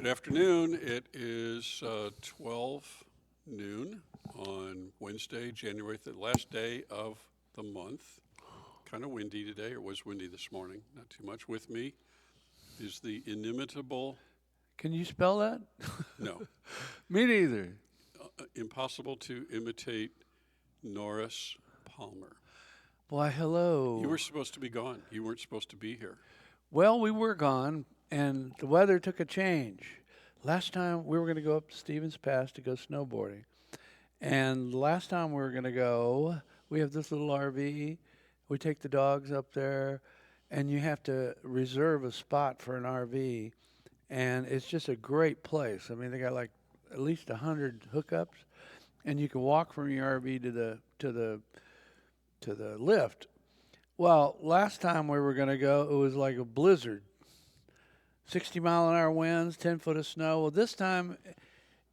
Good afternoon. It is 12 noon on Wednesday, January, the last day of the month. Kind of windy today, or was windy this morning, not too much. With me is the inimitable, Can you spell that? no, Me neither. impossible to imitate Norris Palmer. Why, hello. You were supposed to be gone. You weren't supposed to be here. Well, we were gone, and the weather took a change. Last time we were going to go up to Stevens Pass to go snowboarding. And last time we were going to go, we have this little RV. We take the dogs up there, and you have to reserve a spot for an RV. And it's just a great place. I mean, they got like at least 100 hookups, and you can walk from your RV to the lift. Well, last time we were going to go, it was like a blizzard. 60-mile-an-hour winds, 10 foot of snow. Well, this time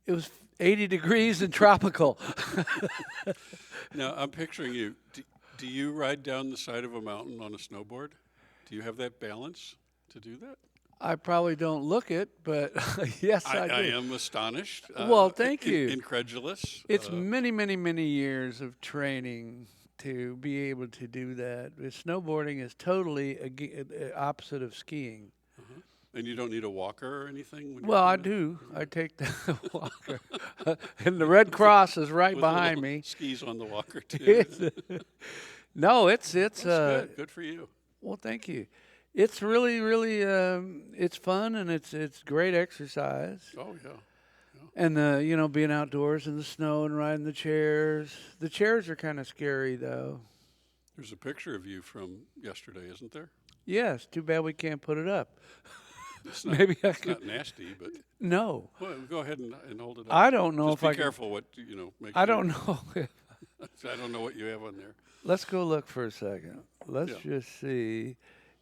it was 80 degrees and tropical. Now, I'm picturing you. Do you ride down the side of a mountain on a snowboard? Do you have that balance to do that? I probably don't look it, but yes, I do. I am astonished. Well, thank you. Incredulous. It's many, many, many years of training to be able to do that. Snowboarding is totally opposite of skiing. And you don't need a walker or anything? When Well, you're I doing do. I take the walker. And the Red Cross is right With behind little me. skis on the walker, too. No, it's That's good. Good for you. well, thank you. It's really, really, it's fun and it's great exercise. Oh, yeah. And being outdoors in the snow and riding the chairs. The chairs are kind of scary though. There's a picture of you from yesterday, isn't there? Yes, too bad we can't put it up. It's not, Maybe I it's could. not nasty, but No, well, go ahead and hold it up. I don't know Just if be I can. careful what, make I sure. don't know. I don't know what you have on there. Let's go look for a second. Let's Yeah. just see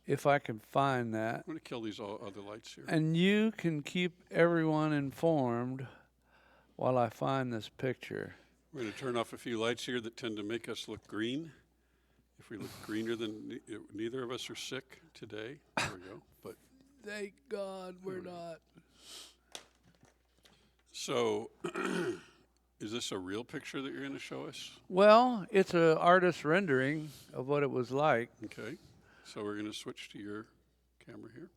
if I can find that. I'm going to kill these other lights here. And you can keep everyone informed while I find this picture. We're going to turn off a few lights here that tend to make us look green. If we look greener, then neither of us are sick today. There we go. But Thank God we're not. so, is this a real picture that you're going to show us? Well, it's an artist rendering of what it was like. Okay. So we're going to switch to your camera here.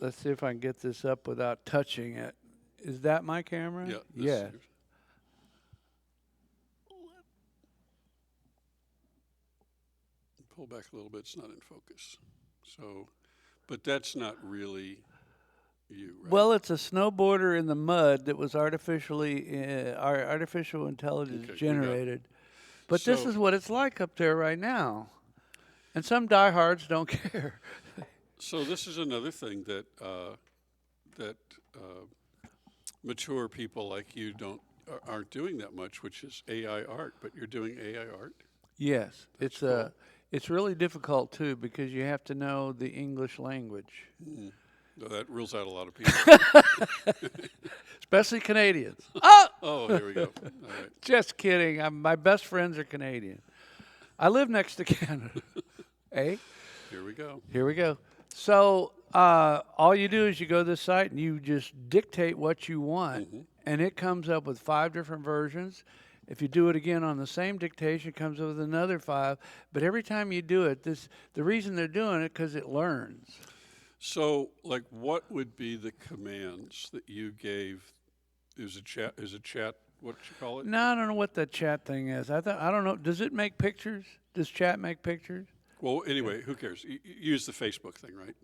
Let's see if I can get this up without touching it. Is that my camera? Yeah. Yeah. Pull back a little bit. It's not in focus. So, but that's not really you, right? Well, it's a snowboarder in the mud that was artificial intelligence Okay, we got it. generated. But this So- is what it's like up there right now. And some diehards don't care. So this is another thing that mature people like you aren't doing that much, which is AI art. But you're doing AI art. Yes, That's it's really difficult too because you have to know the English language, No, that rules out a lot of people. especially Canadians. Oh, here we go. All right. Just kidding. My best friends are Canadian. I live next to Canada. Hey, Here we go. here we go. So all you do is you go to this site and you just dictate what you want, and it comes up with 5 different versions. If you do it again on the same dictation, it comes up with another 5. But every time you do it, the reason they're doing it because it learns. So, like, what would be the commands that you gave? Is a chat? What you call it? No, I don't know what that chat thing is. I don't know. Does it make pictures? Does chat make pictures? Well, anyway, who cares? You use the Facebook thing, right?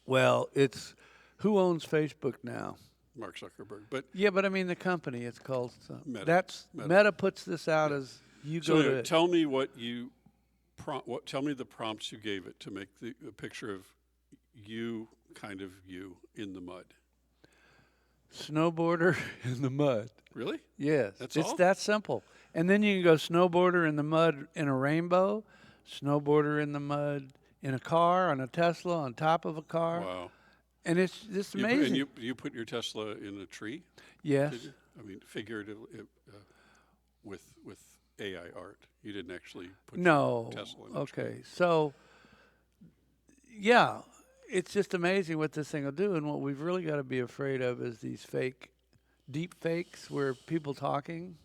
Well, it's who owns Facebook now? Mark Zuckerberg. But Yeah, but I mean the company. It's called. Meta. Meta puts this out as you so go anyway, to. tell me what you tell me the prompts you gave it to make a picture of you, kind of you in the mud. Snowboarder in the mud. Really? Yes, That's it's all? that simple. And then you can go snowboarder in the mud in a rainbow, snowboarder in the mud in a car, on a Tesla, on top of a car, Wow. and it's just And amazing. you put your Tesla in a tree? Yes, Did you? I mean, figuratively, with AI art. You didn't actually put no, your Tesla in a tree. okay, so yeah, it's just amazing what this thing will do. And what we've really got to be afraid of is these fake, deep fakes where people talking.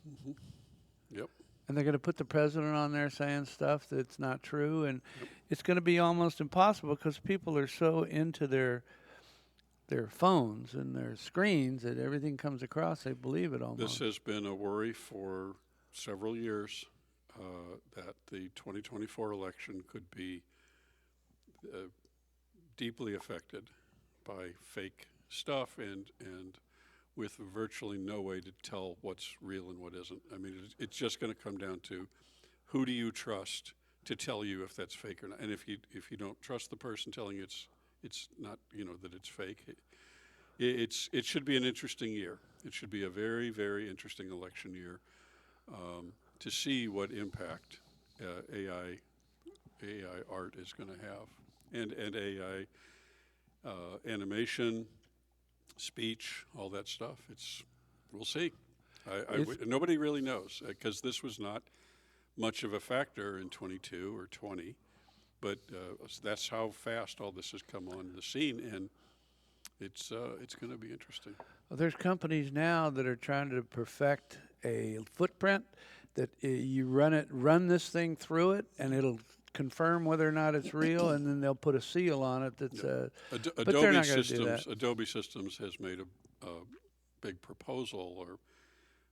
Yep. And they're going to put the president on there saying stuff that's not true. And Yep. it's going to be almost impossible because people are so into their phones and their screens that everything comes across, they believe it almost. This has been a worry for several years, that the 2024 election could be deeply affected by fake stuff and with virtually no way to tell what's real and what isn't. I mean, it's just going to come down to who do you trust to tell you if that's fake or not. And if you don't trust the person telling you it's not, that it's fake, it should be an interesting year. It should be a very, very interesting election year to see what impact AI art is going to have, and AI animation, speech, all that stuff. We'll see. Nobody really knows because this was not much of a factor in 22 or 20, but that's how fast all this has come on the scene, and it's going to be interesting. Well, there's companies now that are trying to perfect a footprint that you run this thing through it, and it'll confirm whether or not it's real, and then they'll put a seal on it that's. But they're not going to do that. Adobe Systems has made a big proposal or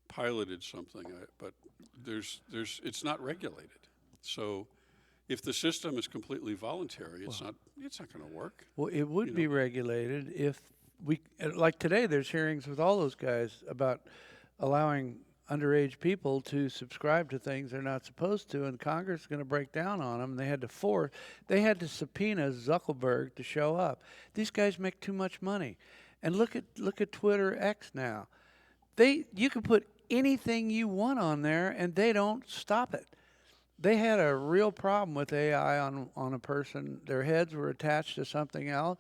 piloted something, but it's not regulated. So, if the system is completely voluntary, it's not going to work. Well, it would be regulated if like today. There's hearings with all those guys about allowing underage people to subscribe to things they're not supposed to, and Congress is going to break down on them. They had to subpoena Zuckerberg to show up. These guys make too much money, and look at Twitter X now. You can put anything you want on there, and they don't stop it. They had a real problem with AI on a person. Their heads were attached to something else,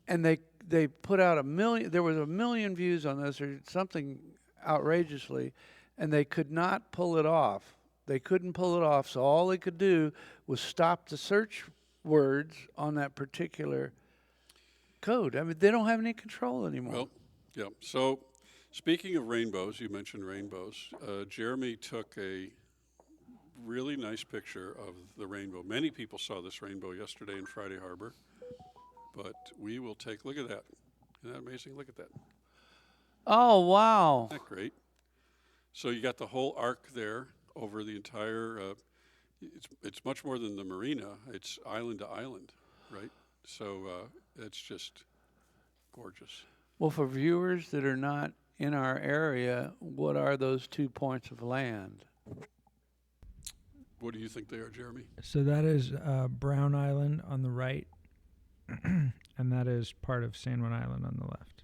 and they put out 1 million. There was 1 million views on this or something outrageously, and they could not pull it off. They couldn't pull it off, so all they could do was stop the search words on that particular code. I mean, they don't have any control anymore. Well, yeah. So, speaking of rainbows, you mentioned rainbows. Jeremy took a really nice picture of the rainbow. Many people saw this rainbow yesterday in Friday Harbor, but we will look at that. Isn't that amazing? Look at that. Oh, wow. Isn't that great? So you got the whole arc there over the entire, it's much more than the marina. It's island to island, right? So it's just gorgeous. Well, for viewers that are not in our area, what are those 2 points of land? What do you think they are, Jeremy? So that is Brown Island on the right, and that is part of San Juan Island on the left.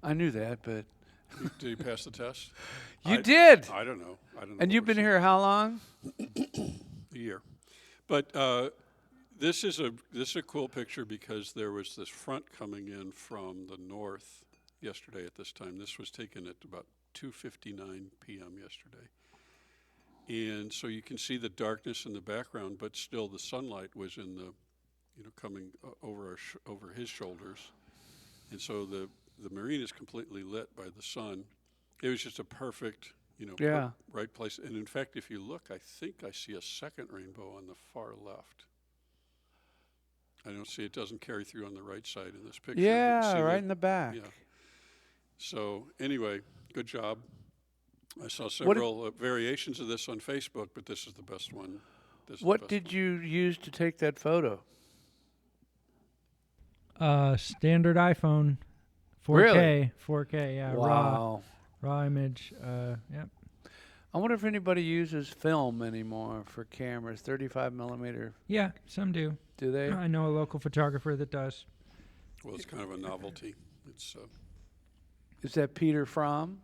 I knew that, but Did you pass the test? you did. I don't know. And you've been here how long? A year. But this is a cool picture because there was this front coming in from the north yesterday at this time. This was taken at about 2:59 p.m. yesterday. And so you can see the darkness in the background, but still the sunlight was in the, coming over his shoulders. And so the marine is completely lit by the sun. It was just a perfect, right place. And in fact, if you look, I think I see a second rainbow on the far left. I don't see it. Doesn't carry through on the right side in this picture. Yeah, right in the back. Yeah. So anyway, good job. I saw several variations of this on Facebook, but this is the best one. What did you use to take that photo? Standard iPhone, 4K, Really? 4K, yeah, Wow. raw image. Yep. I wonder if anybody uses film anymore for cameras, 35 millimeter. Yeah, some do. Do they? I know a local photographer that does. Well, it's kind of a novelty. It's Is that Peter Fromm?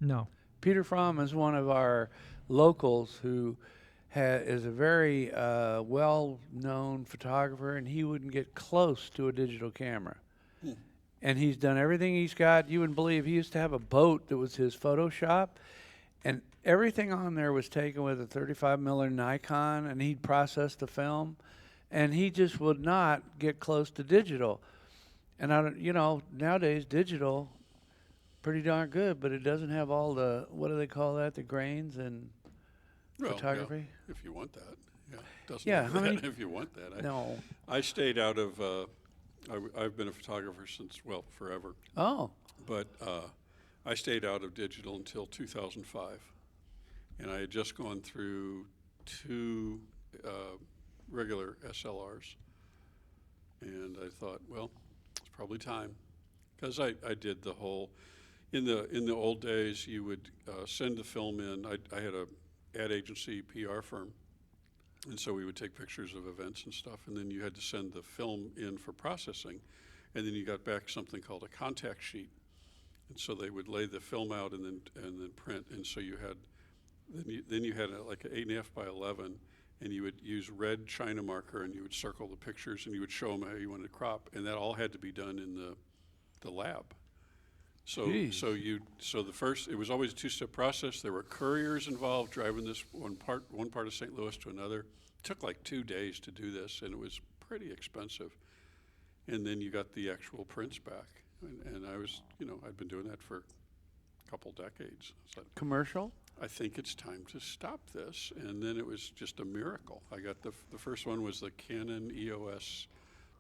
No. Peter Fromm is one of our locals who is a very well-known photographer, and he wouldn't get close to a digital camera. And he's done everything he's got. You wouldn't believe he used to have a boat that was his Photoshop, and everything on there was taken with a 35 mm Nikon, and he'd process the film. and he just would not get close to digital. And I don't, nowadays digital, pretty darn good, but it doesn't have all the, what do they call that, the grains and Well, yeah, photography. if you want that. Yeah, doesn't Yeah, have how that many- if you want that. No. I stayed out of, I've been a photographer since, well, forever. Oh, But I stayed out of digital until 2005. And I had just gone through 2 regular SLRs. And I thought, well, it's probably time. Because I did the whole, in the old days, you would send the film in. I had a ad agency PR firm. And so we would take pictures of events and stuff. And then you had to send the film in for processing. And then you got back something called a contact sheet. And so they would lay the film out and then print. And so you had, then you had like an 8.5 by 11, and you would use red China marker and you would circle the pictures and you would show them how you wanted to crop. And that all had to be done in the lab. So Jeez. the first, it was always a 2-step process. There were couriers involved driving this one part of St. Louis to another. It took like 2 days to do this, and it was pretty expensive. And then you got the actual prints back. And I was, I'd been doing that for a couple decades. So commercial? I think it's time to stop this. And then it was just a miracle. I got the first one was the Canon EOS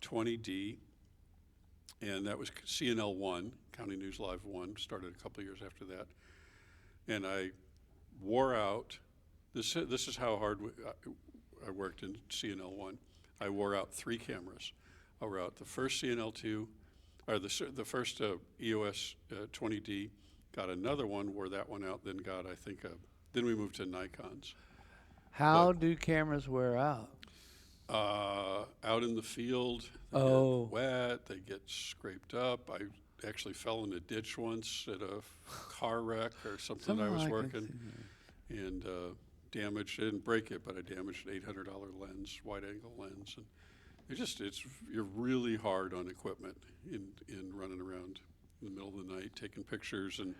20D, and that was CNL 1, County News Live 1, started a couple of years after that. And I wore out, this is how hard I worked in CNL 1. I wore out 3 cameras. I wore out the first CNL 2, or the first EOS 20D, got another one, wore that one out, then got, I think, then we moved to Nikons. How do cameras wear out? Out in the field, they Oh. get wet, they get scraped up. I actually fell in a ditch once at a car wreck or something I was working, and damaged, I didn't break it, but I damaged an $800 lens, wide angle lens. And you're really hard on equipment in running around in the middle of the night, taking pictures. And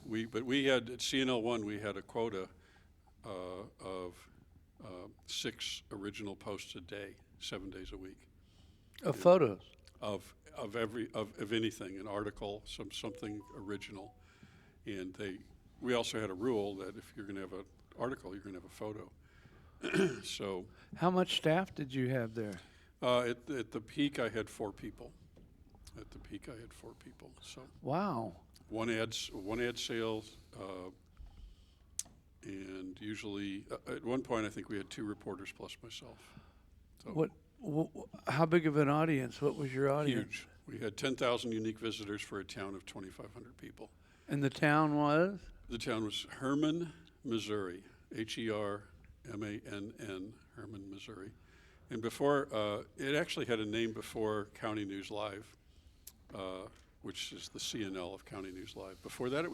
we had, at CNL1, we had a quota of 6 original posts a day, 7 days a week. Of photos? Of anything, an article, something original. And we also had a rule that if you're gonna have an article, you're gonna have a photo. So. How much staff did you have there? At the peak, I had 4 people. So Wow. one ad sales, and usually at one point I think we had 2 reporters plus myself. So How big of an audience? What was your audience? huge. We had 10,000 unique visitors for a town of 2,500 people. And the town was? The town was Herman, Missouri. Hermann, Herman, Missouri. And before, it actually had a name before County News Live, which is the CNL of County News Live. Before that,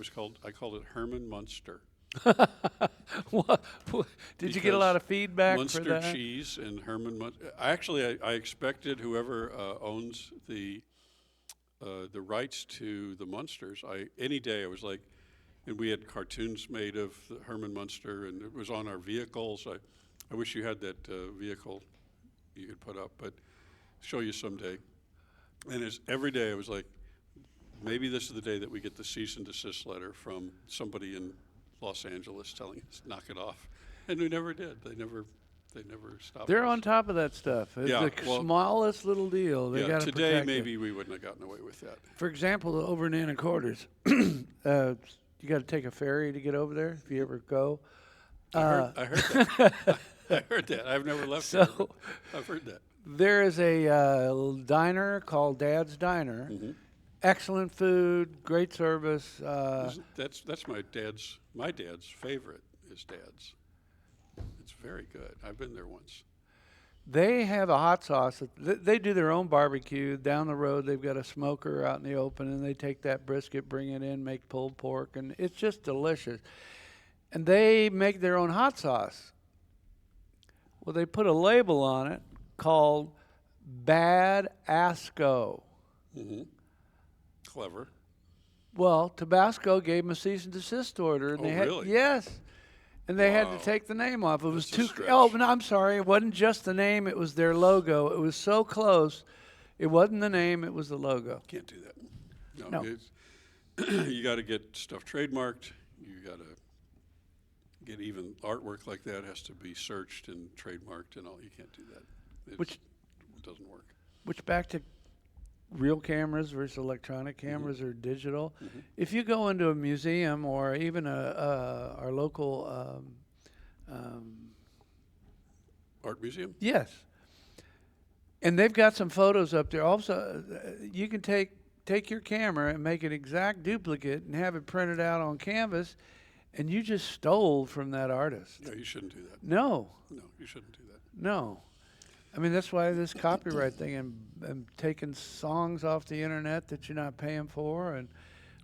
I called it Herman Munster. Did you get a lot of feedback Munster for that? cheese and Herman Munster. I expected whoever owns the rights to the Munsters, any day I was like, and we had cartoons made of the Herman Munster, and it was on our vehicles. I wish you had that vehicle you could put up, but show you someday. And every day I was like, maybe this is the day that we get the cease and desist letter from somebody in Los Angeles telling us, knock it off. And we never did. They never stopped They're us. on top of that stuff. It's Yeah, the well, smallest little deal. They got to today protect maybe it. we wouldn't have gotten away with that. For example, over in Anacortes, you got to take a ferry to get over there if you ever go. I heard that. I heard that. I've never left there, but I've heard that. There is a diner called Dad's Diner. Mm-hmm. Excellent food, great service. That's my dad's favorite is Dad's. It's very good. I've been there once. They have a hot sauce. They do their own barbecue. Down the road, they've got a smoker out in the open, and they take that brisket, bring it in, make pulled pork, and it's just delicious. And they make their own hot sauce. Well, they put a label on it called Bad Asco. Mm-hmm. Clever. Well, Tabasco gave them a cease and desist order. And Oh, they had, really? Yes. And they had to Wow. take the name off. It was That's a too. stretch. Oh no, I'm sorry. It wasn't just the name. It was their logo. It was so close. It wasn't the name. It was the logo. Can't do that. No. It's, you got to get stuff trademarked. You got to get even artwork like that has to be searched and trademarked and all. You can't do that. Which- it doesn't work. Which back to real cameras versus electronic cameras or digital. Mhm. If you go into a museum or even our local, Art museum? yes, and they've got some photos up there. Also, you can take your camera and make an exact duplicate and have it printed out on canvas, and you just stole from that artist. No, you shouldn't do that. No, No, you shouldn't do that. no. I mean, that's why this copyright thing and taking songs off the internet that you're not paying for.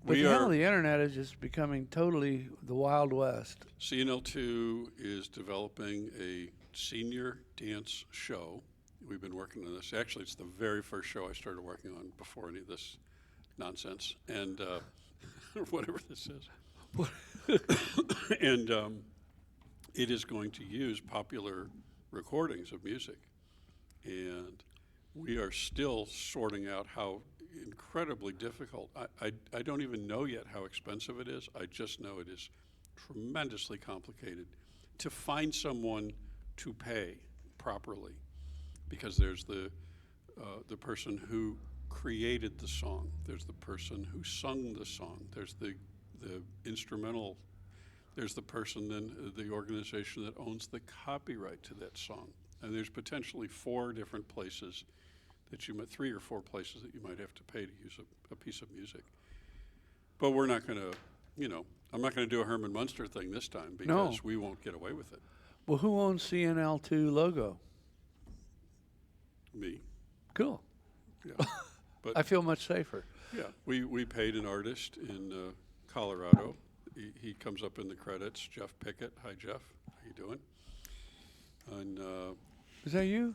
But We now are- the internet is just becoming totally the Wild West. CNL2 is developing a senior dance show. We've been working on this. Actually, it's the very first show I started working on before any of this nonsense and whatever this is. And it is going to use popular recordings of music. And we are still sorting out how incredibly difficult. I don't even know yet how expensive it is. I just know it is tremendously complicated to find someone to pay properly, because there's the person who created the song, there's the person who sung the song, there's the instrumental, there's the person then the organization that owns the copyright to that song, and there's potentially 4 different places that you might, 3 or 4 places that you might have to pay to use a piece of music. But we're not going to, I'm not going to do a Herman Munster thing this time because we won't get away with it. Well, who owns CNL2 logo? Me, Cool. yeah. But I feel much safer. yeah, we paid an artist in Colorado. He comes up in the credits, Jeff Pickett. Hi, Jeff. How you doing? And Is that you?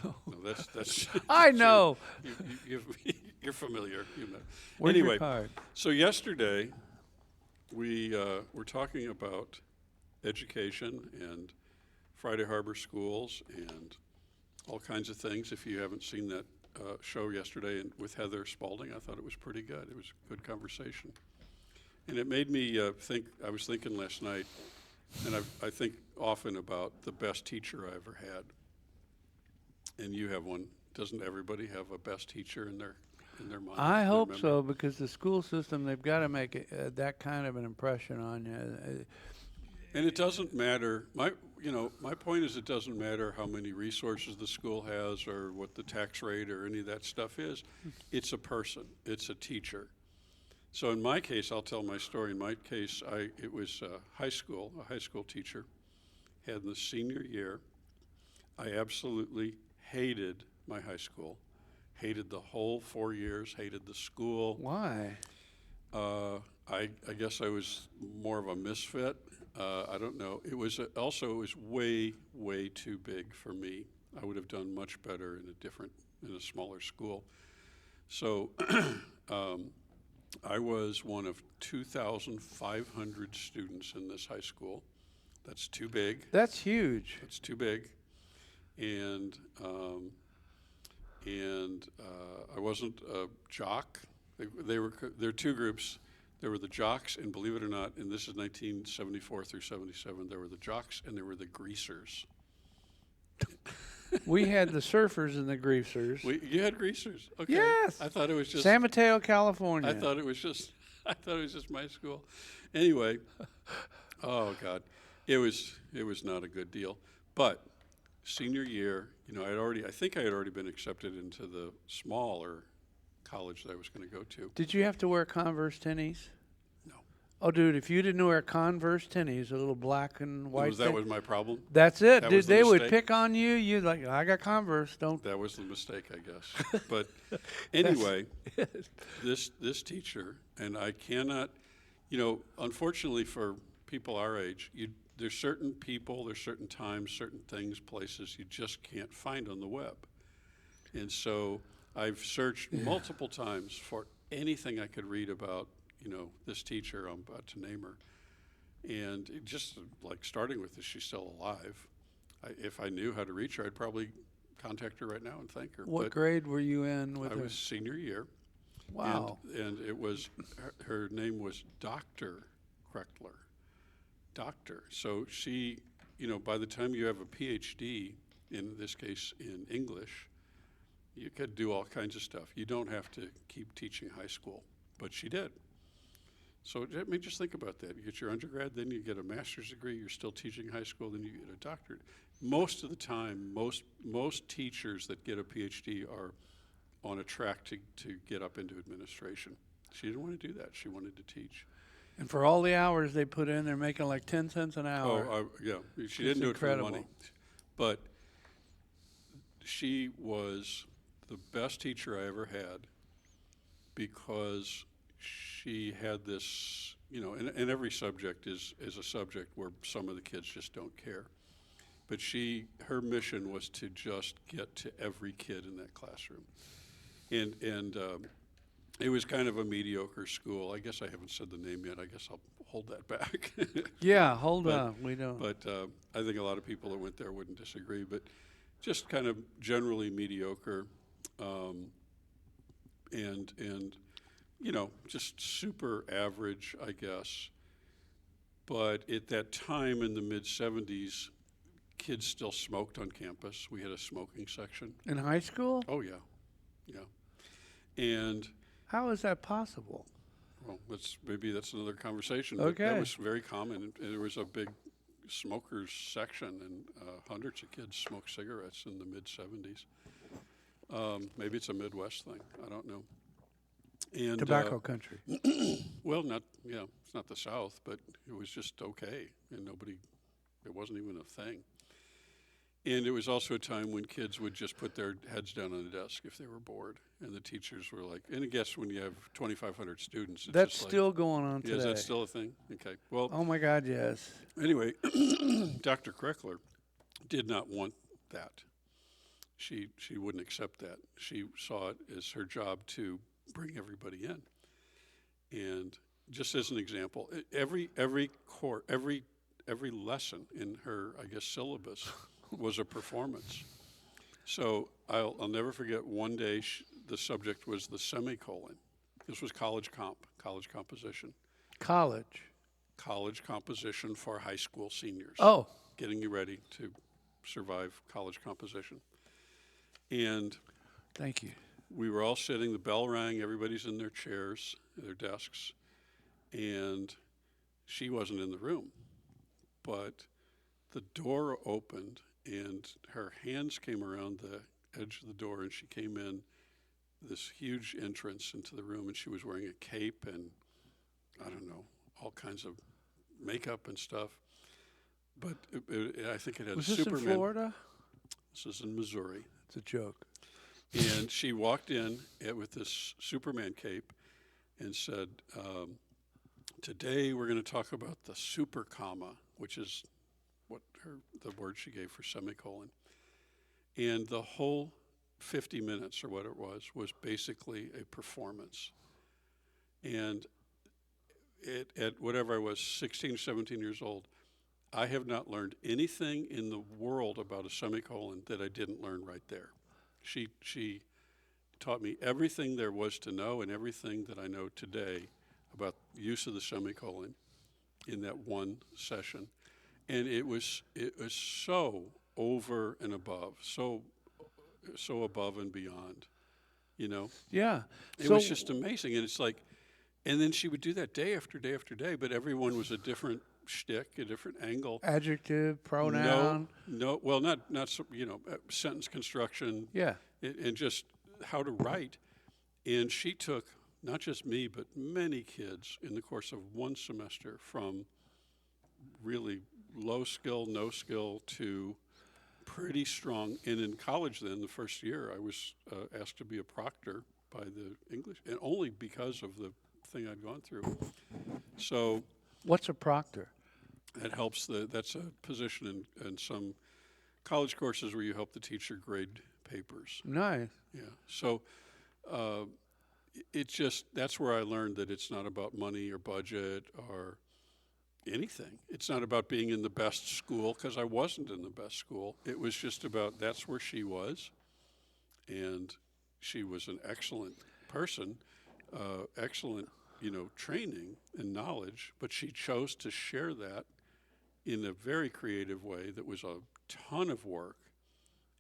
No. no, that's. I know. You're familiar. You know. Where's Anyway, your card? so yesterday we were talking about education and Friday Harbor schools and all kinds of things. If you haven't seen that show yesterday with Heather Spalding, I thought it was pretty good. It was a good conversation. And it made me think, I was thinking last night, and I think often about the best teacher I ever had. And you have one. Doesn't everybody have a best teacher in their mind? I their hope memory? so, because the school system, they've got to make that kind of an impression on you. And it doesn't matter. My point is, it doesn't matter how many resources the school has or what the tax rate or any of that stuff is. It's a person. It's a teacher. So in my case, I'll tell my story. In my case, it was a high school teacher. Had in the senior year, I absolutely hated my high school. Hated the whole 4 years. Hated the school. Why? I guess I was more of a misfit. I don't know. It was way too big for me. I would have done much better in a smaller school. So I was one of 2,500 students in this high school. That's too big. That's huge. It's too big, and I wasn't a jock. There were 2 groups. There were the jocks, and believe it or not, and this is 1974 through 77, there were the jocks and there were the greasers. We had the surfers and the greasers. You had greasers? Okay. Yes. I thought it was just San Mateo, California. I thought it was just my school. Anyway, oh God. It was not a good deal. But senior year, I think I had already been accepted into the smaller college that I was going to go to. Did you have to wear Converse tennies? No. Oh, dude, if you didn't wear Converse tennies, a little black and white. That was my problem? That's it. That Dude, was the they would mistake? pick on you. You'd like, I got Converse. Don't. That was the mistake, I guess. But anyway, this teacher, and I cannot, unfortunately for people our age, there's certain people, there's certain times, certain things, places you just can't find on the web. And so I've searched multiple times for anything I could read about, this teacher, I'm about to name her. And it just like starting with, is she still alive? If I knew how to reach her, I'd probably contact her right now and thank her. What But grade were you in with I her? was senior year. Wow. And it was, her name was Dr. Kreckler. Doctor. So she, by the time you have a PhD, in this case in English, you could do all kinds of stuff. You don't have to keep teaching high school, but she did. So just think about that. You get your undergrad, then you get a master's degree, you're still teaching high school, then you get a doctorate. Most of the time, most teachers that get a PhD are on a track to get up into administration. She didn't want to do that. She wanted to teach. And for all the hours they put in, they're making like 10 cents an hour. Oh, yeah. She didn't do it for the money. Incredible. But she was the best teacher I ever had because she had this, and every subject is a subject where some of the kids just don't care. But her mission was to just get to every kid in that classroom. And it was kind of a mediocre school. I guess I haven't said the name yet. I guess I'll hold that back. Yeah, hold on. We don't. But I think a lot of people that went there wouldn't disagree. But just kind of generally mediocre, and just super average, I guess. But at that time in the mid-'70s, kids still smoked on campus. We had a smoking section. In high school? Oh, yeah. And How is that possible? well, maybe that's another conversation. Okay. But that was very common. And there was a big smokers section, and hundreds of kids smoked cigarettes in the mid-'70s. Maybe it's a Midwest thing. I don't know. And Tobacco country. well, it's not the South, but it was just okay, and it wasn't even a thing. And it was also a time when kids would just put their heads down on the desk if they were bored, and the teachers were like, and I guess when you have 2,500 students, it's That's just still going on like, today. is that still a thing? Okay, well, Oh my God, yes. anyway, Dr. Kreckler did not want that. She wouldn't accept that. She saw it as her job to bring everybody in. And just as an example, every lesson in her, I guess, syllabus was a performance. So I'll never forget one day the subject was the semicolon. This was college composition. College composition for high school seniors. Oh, Getting you ready to survive college composition. And thank you. we were all sitting, the bell rang, everybody's in their chairs, their desks, and she wasn't in the room. But the door opened and her hands came around the edge of the door, and she came in this huge entrance into the room, and she was wearing a cape and, I don't know, all kinds of makeup and stuff. But I think it had Was this Superman. in Florida? This is in Missouri. It's a joke. And she walked in with this Superman cape and said, today we're going to talk about the super comma, which is the word she gave for semicolon. And the whole 50 minutes or what it was basically a performance. And at whatever I was, 16, 17 years old, I have not learned anything in the world about a semicolon that I didn't learn right there. She taught me everything there was to know and everything that I know today about the use of the semicolon in that one session. And it was so over and above, so above and beyond, Yeah. It was just amazing. And it's like, and then she would do that day after day after day, but everyone was a different shtick, a different angle. Adjective, pronoun. No, well, not sentence construction. Yeah. And just how to write. And she took not just me, but many kids in the course of one semester from really low skill, no skill to pretty strong. And in college then, the first year, I was asked to be a proctor by the English, and only because of the thing I'd gone through. So What's a proctor? that helps. That's a position in some college courses where you help the teacher grade papers. Nice. Yeah. So that's where I learned that it's not about money or budget or anything. It's not about being in the best school, because I wasn't in the best school. It was just about that's where she was, and she was an excellent person, excellent, training and knowledge, but she chose to share that in a very creative way that was a ton of work,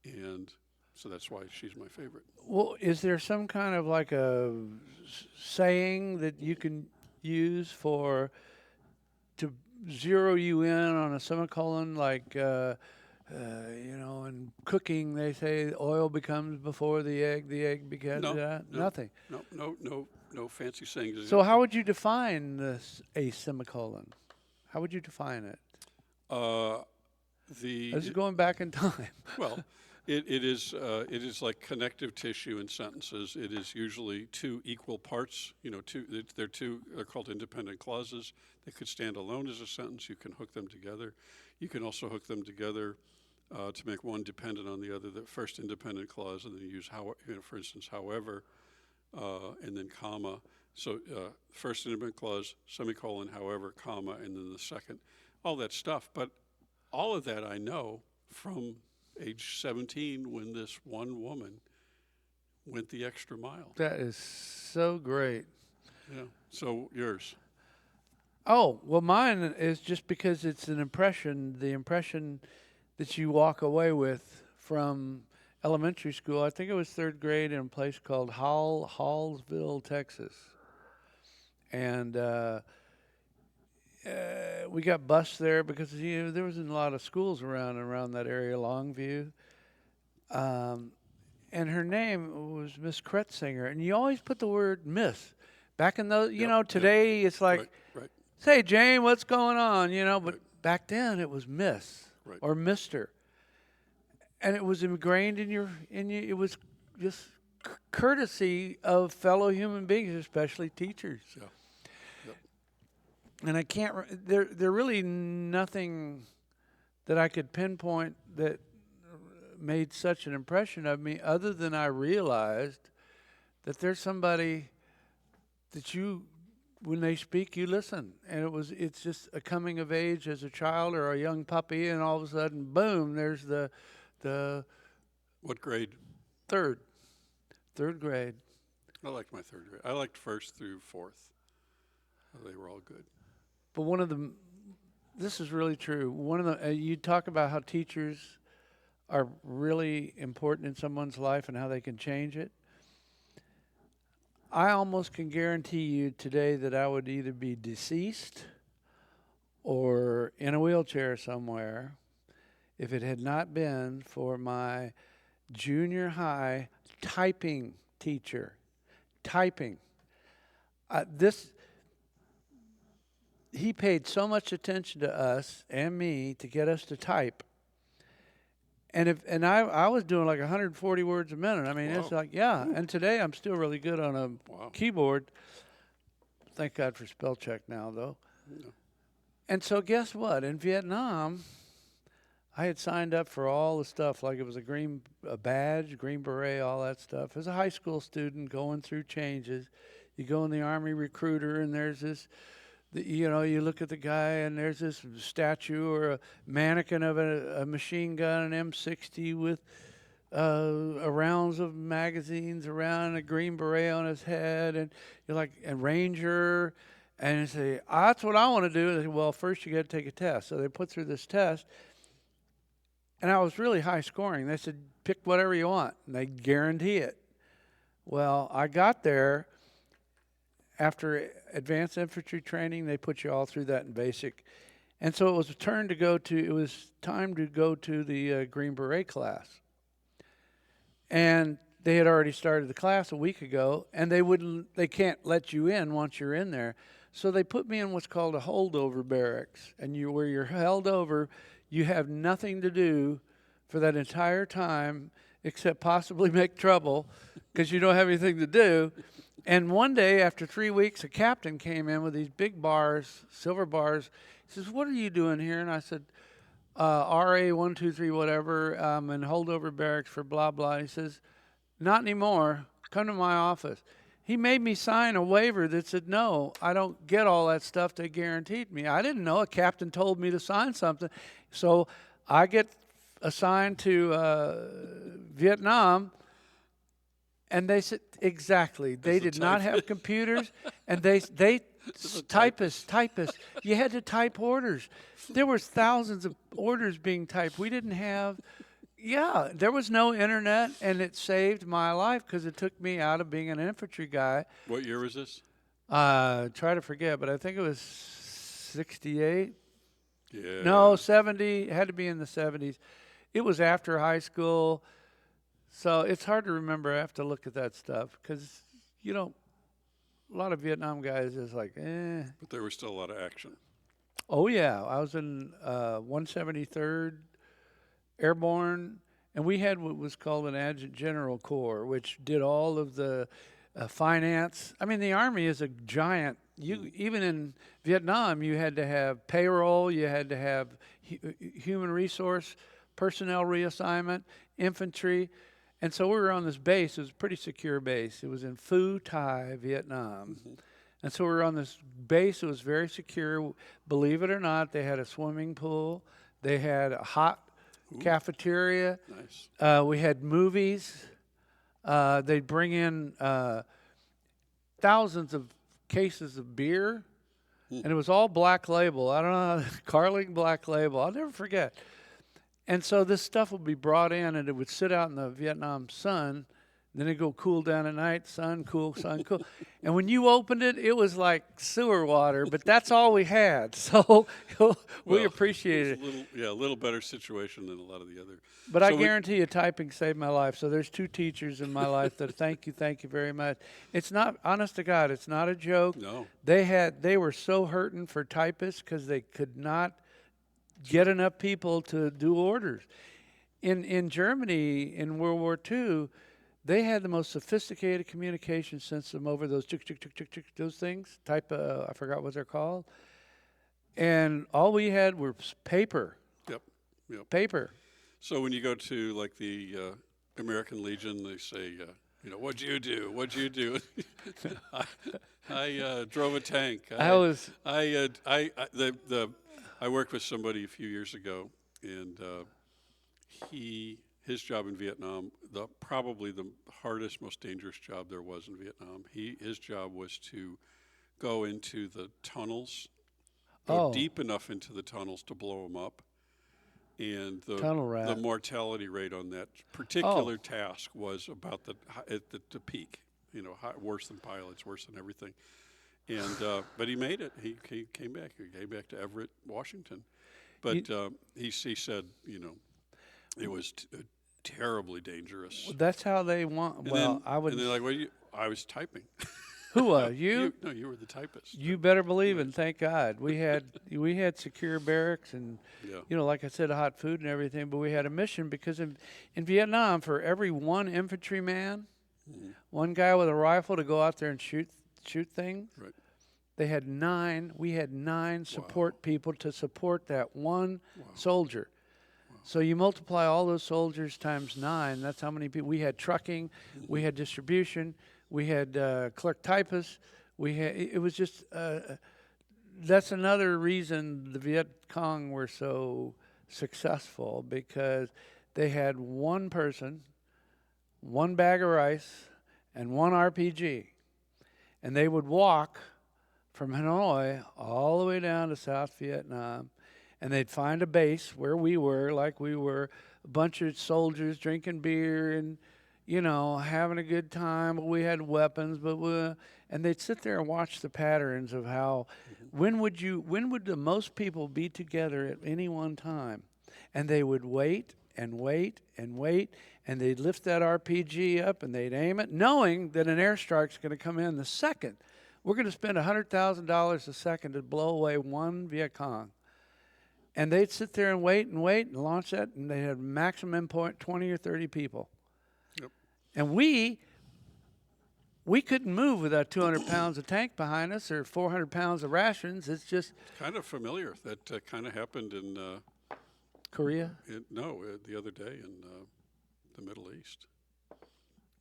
and so that's why she's my favorite. Well, is there some kind of like a saying that you can use to zero you in on a semicolon, like in cooking they say oil becomes before the egg becomes No, nothing. No fancy sayings. So how would you define a semicolon? How would you define it? This is going back in time. Well, it is like connective tissue in sentences. It is usually two equal parts. They're called independent clauses. They could stand alone as a sentence. You can hook them together. You can also hook them together to make one dependent on the other. The first independent clause, and then you use for instance, however, and then comma. So first independent clause, semicolon, however, comma, and then the second. All that stuff. But all of that I know from age 17 when this one woman went the extra mile. That is so great. Yeah. So yours. Oh, well, mine is just because it's the impression that you walk away with from elementary school. I think it was third grade in a place called Hallsville, Texas. And we got bused there because there wasn't a lot of schools around that area, Longview. And her name was Miss Kretzinger, and you always put the word Miss. Back in those, today it's like, right. Say, Jane, what's going on? But Right. back then it was Miss Right. or Mister, and it was ingrained in you. It was just courtesy of fellow human beings, especially teachers. Yeah. Yep. And I can't. There really nothing that I could pinpoint that made such an impression of me, other than I realized that there's somebody that when they speak, you listen. And it's just a coming of age as a child or a young puppy, and all of a sudden, boom, there's the What grade? third grade. I liked my third grade. I liked first through fourth. They were all good. But this is really true. You talk about how teachers are really important in someone's life and how they can change it. I almost can guarantee you today that I would either be deceased or in a wheelchair somewhere if it had not been for my junior high typing teacher. Typing. He paid so much attention to us and me to get us to type. And I was doing like 140 words a minute. I mean, Wow. It's like, yeah. And today I'm still really good on a Wow. keyboard. Thank God for spell check now, though. Yeah. And so guess what? In Vietnam, I had signed up for all the stuff, like it was a badge, Green Beret, all that stuff. As a high school student going through changes, you go in the Army recruiter, and there's this, you look at the guy, and there's this statue or a mannequin of a machine gun, an M60 with rounds of magazines around, a Green Beret on his head, and you're like, and Ranger, and you say, that's what I want to do. And they say, well, first you got to take a test. So they put through this test, and I was really high scoring. They said, pick whatever you want, and they guarantee it. Well, I got there. After advanced infantry training, they put you all through that in basic. And so it was time to go to the Green Beret class. And they had already started the class a week ago, and they can't let you in once you're in there. So they put me in what's called a holdover barracks. And where you're held over, you have nothing to do for that entire time except possibly make trouble because you don't have anything to do. And one day, after 3 weeks, a captain came in with these big bars, silver bars. He says, what are you doing here? And I said, RA 123 whatever, in holdover barracks for blah, blah. He says, not anymore. Come to my office. He made me sign a waiver that said, no, I don't get all that stuff they guaranteed me. I didn't know. A captain told me to sign something. So I get assigned to Vietnam, and they said, exactly. They did not have computers, and they typists. You had to type orders. There was thousands of orders being typed. We didn't have. Yeah, there was no internet, and it saved my life because it took me out of being an infantry guy. What year was this? Try to forget, but I think it was 68. Yeah. No, 70. It had to be in the 70s. It was after high school, so it's hard to remember. I have to look at that stuff because, you know, a lot of Vietnam guys is like, eh. But there was still a lot of action. Oh, yeah. I was in 173rd Airborne, and we had what was called an Adjutant General Corps, which did all of the finance. I mean, the Army is a giant. Even in Vietnam, you had to have payroll, you had to have human resource, personnel reassignment, infantry. And so we were on this base. It was a pretty secure base. It was in Phu Thai, Vietnam. Mm-hmm. And so we were on this base. It was very secure. Believe it or not, they had a swimming pool. They had a hot cafeteria. Nice. We had movies. They'd bring in thousands of cases of beer, and it was all Black Label. I don't know, Carling Black Label. I'll never forget. And so this stuff would be brought in, and it would sit out in the Vietnam sun. Then it'd go cool down at night, sun, cool. And when you opened it, it was like sewer water, but that's all we had. So we appreciated it. A little better situation than a lot of the other. But I guarantee you, typing saved my life. So there's 2 teachers in my life that thank you very much. It's not, honest to God, it's not a joke. No. They were so hurting for typists because they could not get enough people to do orders. In Germany in World War II, they had the most sophisticated communication system over those those things. I forgot what they're called. And all we had were paper. Yep. Paper. So when you go to like the American Legion, they say, what'd you do? What'd you do? I drove a tank. I worked with somebody a few years ago, and his job in Vietnam, probably the hardest, most dangerous job there was in Vietnam. His job was to go into the tunnels, go deep enough into the tunnels to blow them up, and the mortality rate on that particular task was about at the peak. Worse than pilots, worse than everything. And but he made it. He came back. He came back to Everett, Washington. But he said, it was terribly dangerous. That's how they want. And well, I would. And they're like, I was typing. Who was you? No, you were the typist. You better believe it. Thank God we had secure barracks and like I said, hot food and everything. But we had a mission because in Vietnam, for every one infantryman, one guy with a rifle to go out there and shoot things. Right. They had 9. We had 9 support people to support that one soldier. Wow. So you multiply all those soldiers times 9. That's how many people. We had trucking. We had distribution. We had clerk typists. It was just. That's another reason the Viet Cong were so successful, because they had one person, one bag of rice, and one RPG. And they would walk from Hanoi all the way down to South Vietnam, and they'd find a base where we were, a bunch of soldiers drinking beer and, having a good time. We had weapons, and they'd sit there and watch the patterns of how, when would the most people be together at any one time? And they would wait and wait and wait, and they'd lift that RPG up and they'd aim it, knowing that an airstrike's going to come in the second. We're going to spend $100,000 a second to blow away one Viet Cong. And they'd sit there and wait and launch that, and they had maximum point 20 or 30 people. Yep. And we couldn't move without 200 pounds of tank behind us or 400 pounds of rations. It's just kind of familiar. That kind of happened in Korea? The other day in the Middle East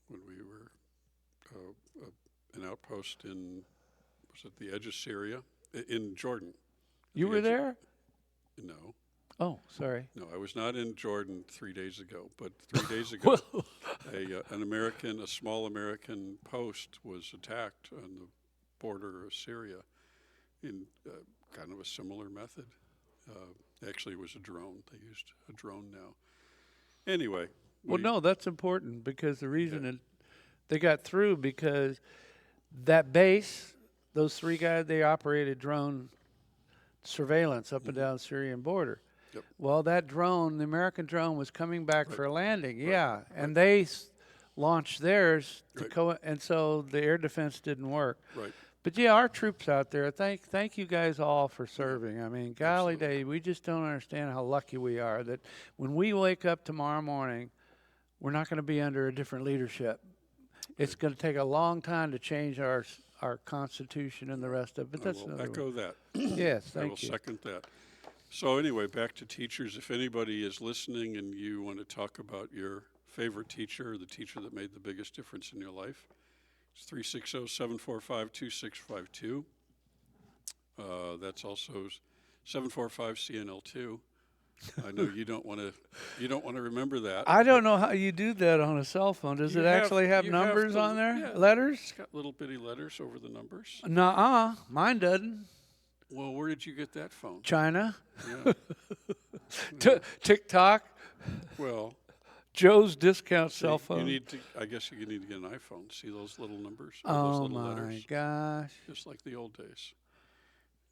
when we were an outpost in, was it the edge of Syria? In Jordan. You The were edge- there? No, Oh, sorry. no, I was not in Jordan 3 days ago, but 3 days ago, Well, a small American post was attacked on the border of Syria in kind of a similar method. Actually, it was a drone. They used a drone now. Anyway. no, that's important because the reason Yeah. they got through because that base, those three guys, they operated drone surveillance up and Mhm. down the Syrian border. Yep. Well, that drone, the American drone, was coming back Right. for a landing. Right. Yeah, and they launched theirs to Right. and so the air defense didn't work. Right. But yeah, our troops out there, thank you guys all for serving. I mean, golly Absolutely. day, we just don't understand how lucky we are that when we wake up tomorrow morning, we're not going to be under a different leadership. It's going to take a long time to change our constitution and the rest of it. But I that's will another echo that. Yes, I will thank you. second that. So anyway, back to teachers. If anybody is listening and you want to talk about your favorite teacher or the teacher that made the biggest difference in your life, it's 360-745-2652. That's also 745-CNL2. I know you don't want to remember that. I don't know how you do that on a cell phone. Does You it actually have you numbers to- on there? yeah, Letters? It's got little bitty letters over the numbers. Nuh-uh. Mine doesn't. Well, where did you get that phone? China. Yeah. TikTok. Well, Joe's discount see, cell phone. you need to. I guess you need to get an iPhone. See those little numbers? Or those Oh little my letters? gosh. Just like the old days.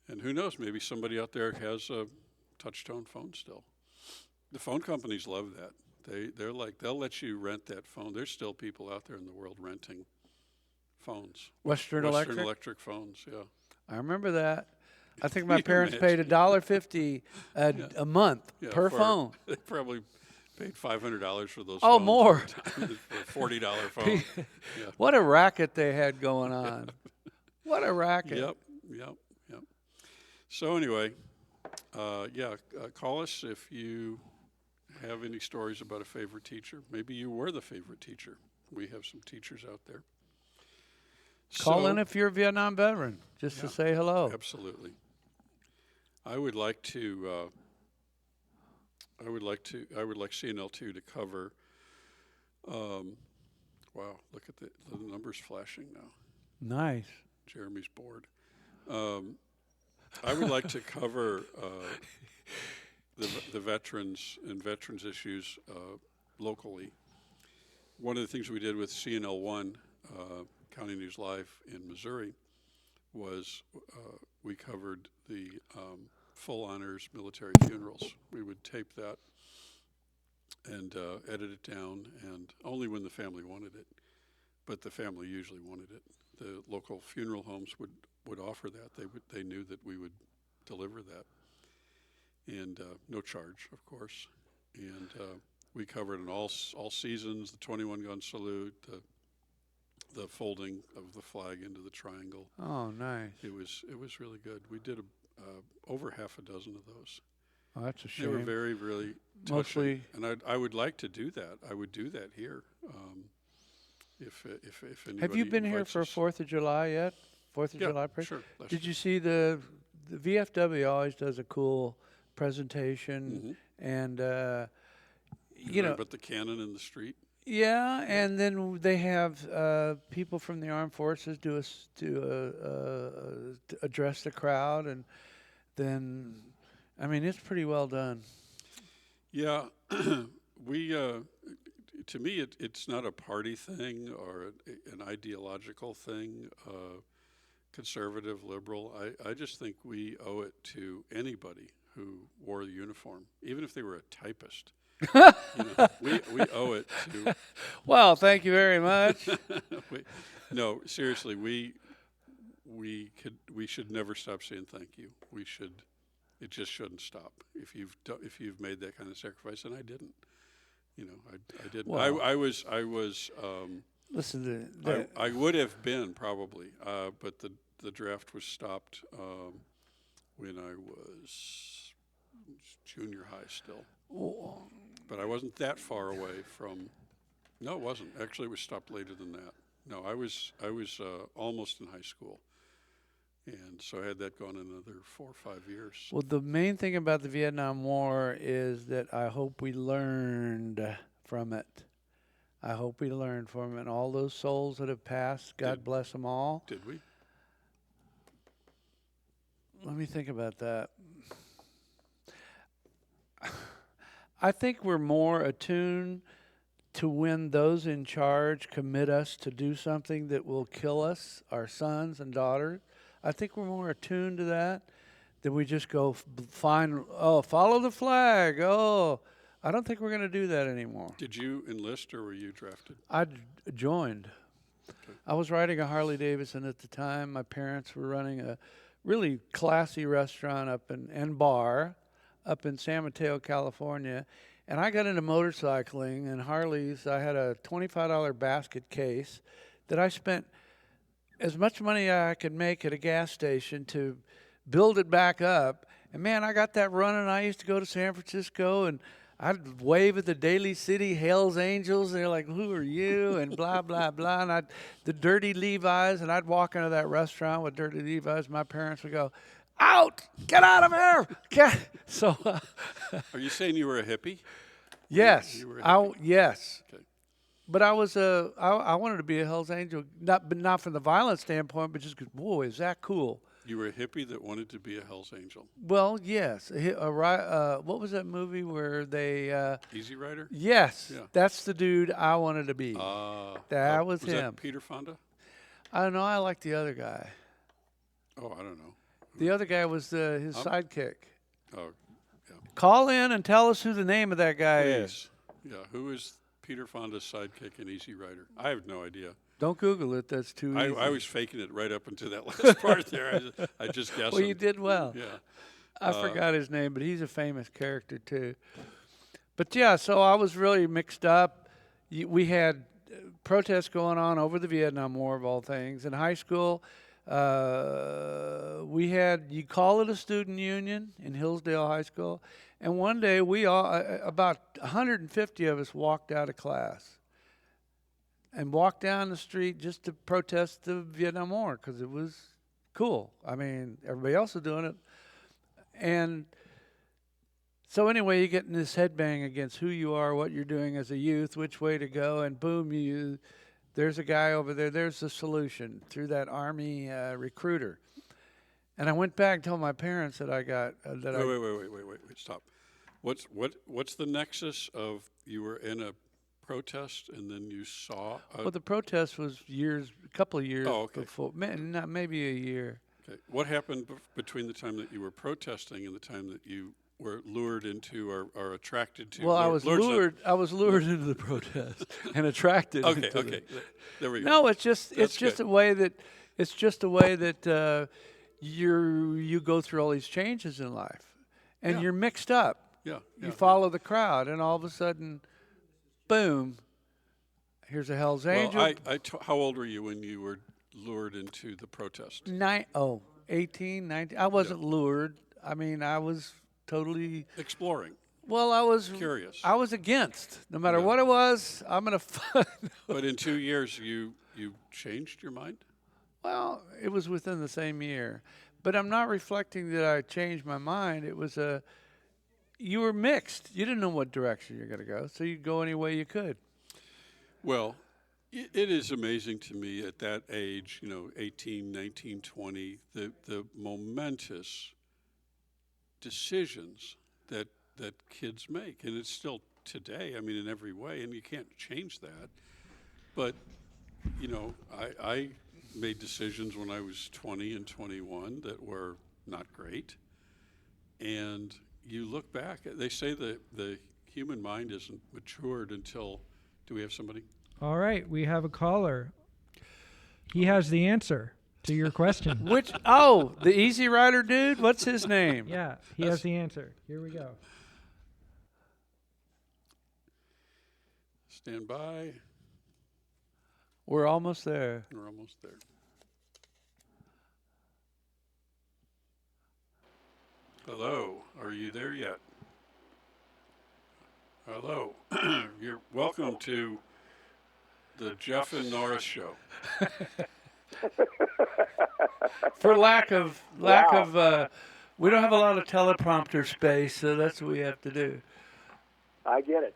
And who knows? Maybe somebody out there has a touch-tone phone still. The phone companies love that. They're like, they'll let you rent that phone. There's still people out there in the world renting phones. Western Western Electric. Electric phones, yeah. I remember that. I think Can my you parents paid imagine? $1.50 a month Yeah, per for- phone. They probably paid $500 for those Oh, phones. more. For a $40 phone. Yeah. What a racket they had going on. What a racket. Yep. So anyway, call us if you have any stories about a favorite teacher. Maybe you were the favorite teacher. We have some teachers out there. Call So- in if you're a Vietnam veteran, just to Yeah. say hello. Absolutely. I would like CNL2 to cover. Wow, look at the numbers flashing now. Nice. Jeremy's bored. I would like to cover the veterans and veterans issues locally. One of the things we did with CNL1, County News Live in Missouri, was we covered the full honors military funerals. We would tape that and edit it down, and only when the family wanted it. But the family usually wanted it. The local funeral homes would offer that. They knew that we would deliver that, and no charge, of course. And we covered in all seasons: the 21 gun salute, the folding of the flag into the triangle. Oh, nice. It was really good. We did over half a dozen of those. Oh, that's a They were shame. very, really touching. Mostly, And I would like to do that. I would do that here. If anybody have you been here invites for us. 4th of July yet? 4th of Yeah, July parade? sure. last Did year. you see the VFW always does a cool presentation Mhm. and You heard about the cannon in the street? yeah, and then they have people from the armed forces to address the crowd, and then I mean it's pretty well done. Yeah, to me, it's not a party thing or an ideological thing, conservative, liberal. I just think we owe it to anybody who wore the uniform, even if they were a typist. We owe it to. Well, thank you very much. No, seriously, we should never stop saying thank you. We should. It just shouldn't stop. If you've made that kind of sacrifice, and I didn't. I didn't. Well- I was. Listen, I would have been probably, but the draft was stopped when I was junior high still. But I wasn't that far away from. No, it wasn't. Actually, it was stopped later than that. No, I was almost in high school, and so I had that going another 4 or 5 years. Well, the main thing about the Vietnam War is that I hope we learned from it. I hope we learned from it. And all those souls that have passed, God bless them all. Did we? Let me think about that. I think we're more attuned to when those in charge commit us to do something that will kill us, our sons and daughters. I think we're more attuned to that than we just go follow the flag. Oh, I don't think we're going to do that anymore. Did you enlist or were you drafted? I joined. Okay. I was riding a Harley Davidson at the time. My parents were running a really classy restaurant and bar up in San Mateo, California. And I got into motorcycling and Harleys. I had a $25 basket case that I spent as much money I could make at a gas station to build it back up. And man, I got that running. I used to go to San Francisco and I'd wave at the Daly City Hells Angels. They're like, "Who are you?" and blah, blah, blah. And the Dirty Levi's, and I'd walk into that restaurant with Dirty Levi's. My parents would go, "Out! Get out of here!" So, Are you saying you were a hippie? yes, You were a hippie. yes. Okay. But I wanted to be a Hells Angel, but not from the violent standpoint, but just because, boy, is that cool. You were a hippie that wanted to be a Hell's Angel. Well, yes. What was that movie where they? Easy Rider? Yes, Yeah. that's the dude I wanted to be. That was him. That Peter Fonda? I don't know. I like the other guy. Oh, I don't know. The other guy was his sidekick. Oh, Call in and tell us who the name of that guy is. please. Yeah, who is Peter Fonda's sidekick in Easy Rider? I have no idea. Don't Google it. That's too easy. I was faking it right up until that last part there. I just guessed. Well, you did well. Yeah. I forgot his name, but he's a famous character too. But yeah, so I was really mixed up. We had protests going on over the Vietnam War, of all things. In high school, we had, you call it a student union in Hillsdale High School. And one day we all, about 150 of us walked out of class and walked down the street just to protest the Vietnam War because it was cool. I mean, everybody else was doing it. And so anyway, you get in this headbang against who you are, what you're doing as a youth, which way to go, and boom, there's a guy over there. There's the solution through that Army recruiter. And I went back and told my parents that I got that. Wait, stop. What's the nexus of you were in a protest and then you saw? Well, the protest was a couple of years before, maybe a year. Okay. What happened between the time that you were protesting and the time that you were lured into or attracted to? Well, I was lured into the protest and attracted. Okay. There we go. No, it's just good. a way that you go through all these changes in life, and you're mixed up. Yeah. You follow the crowd, and all of a sudden, boom! Here's a Hell's Angel. How old were you when you were lured into the protest? 18, 19. I wasn't lured. I mean, I was totally Exploring. Well, I was Curious. I was against. No matter what it was, I'm gonna. But in 2 years, you changed your mind? Well, it was within the same year, but I'm not reflecting that I changed my mind. It was you were mixed. You didn't know what direction you're gonna go, so you'd go any way you could. Well, it is amazing to me at that age, 18, 19, 20, the momentous decisions that kids make. And it's still today, I mean, in every way, and you can't change that. But, I made decisions when I was 20 and 21 that were not great. And you look back, they say that the human mind isn't matured until, do we have somebody? All right, we have a caller. He has the answer to your question. The Easy Rider dude? What's his name? Yeah, he has the answer. Here we go. Stand by. We're almost there. We're almost there. Hello, are you there yet? Hello. You're welcome to The Jeff and Norris Show. For lack of we don't have a lot of teleprompter space, so that's what we have to do. I get it.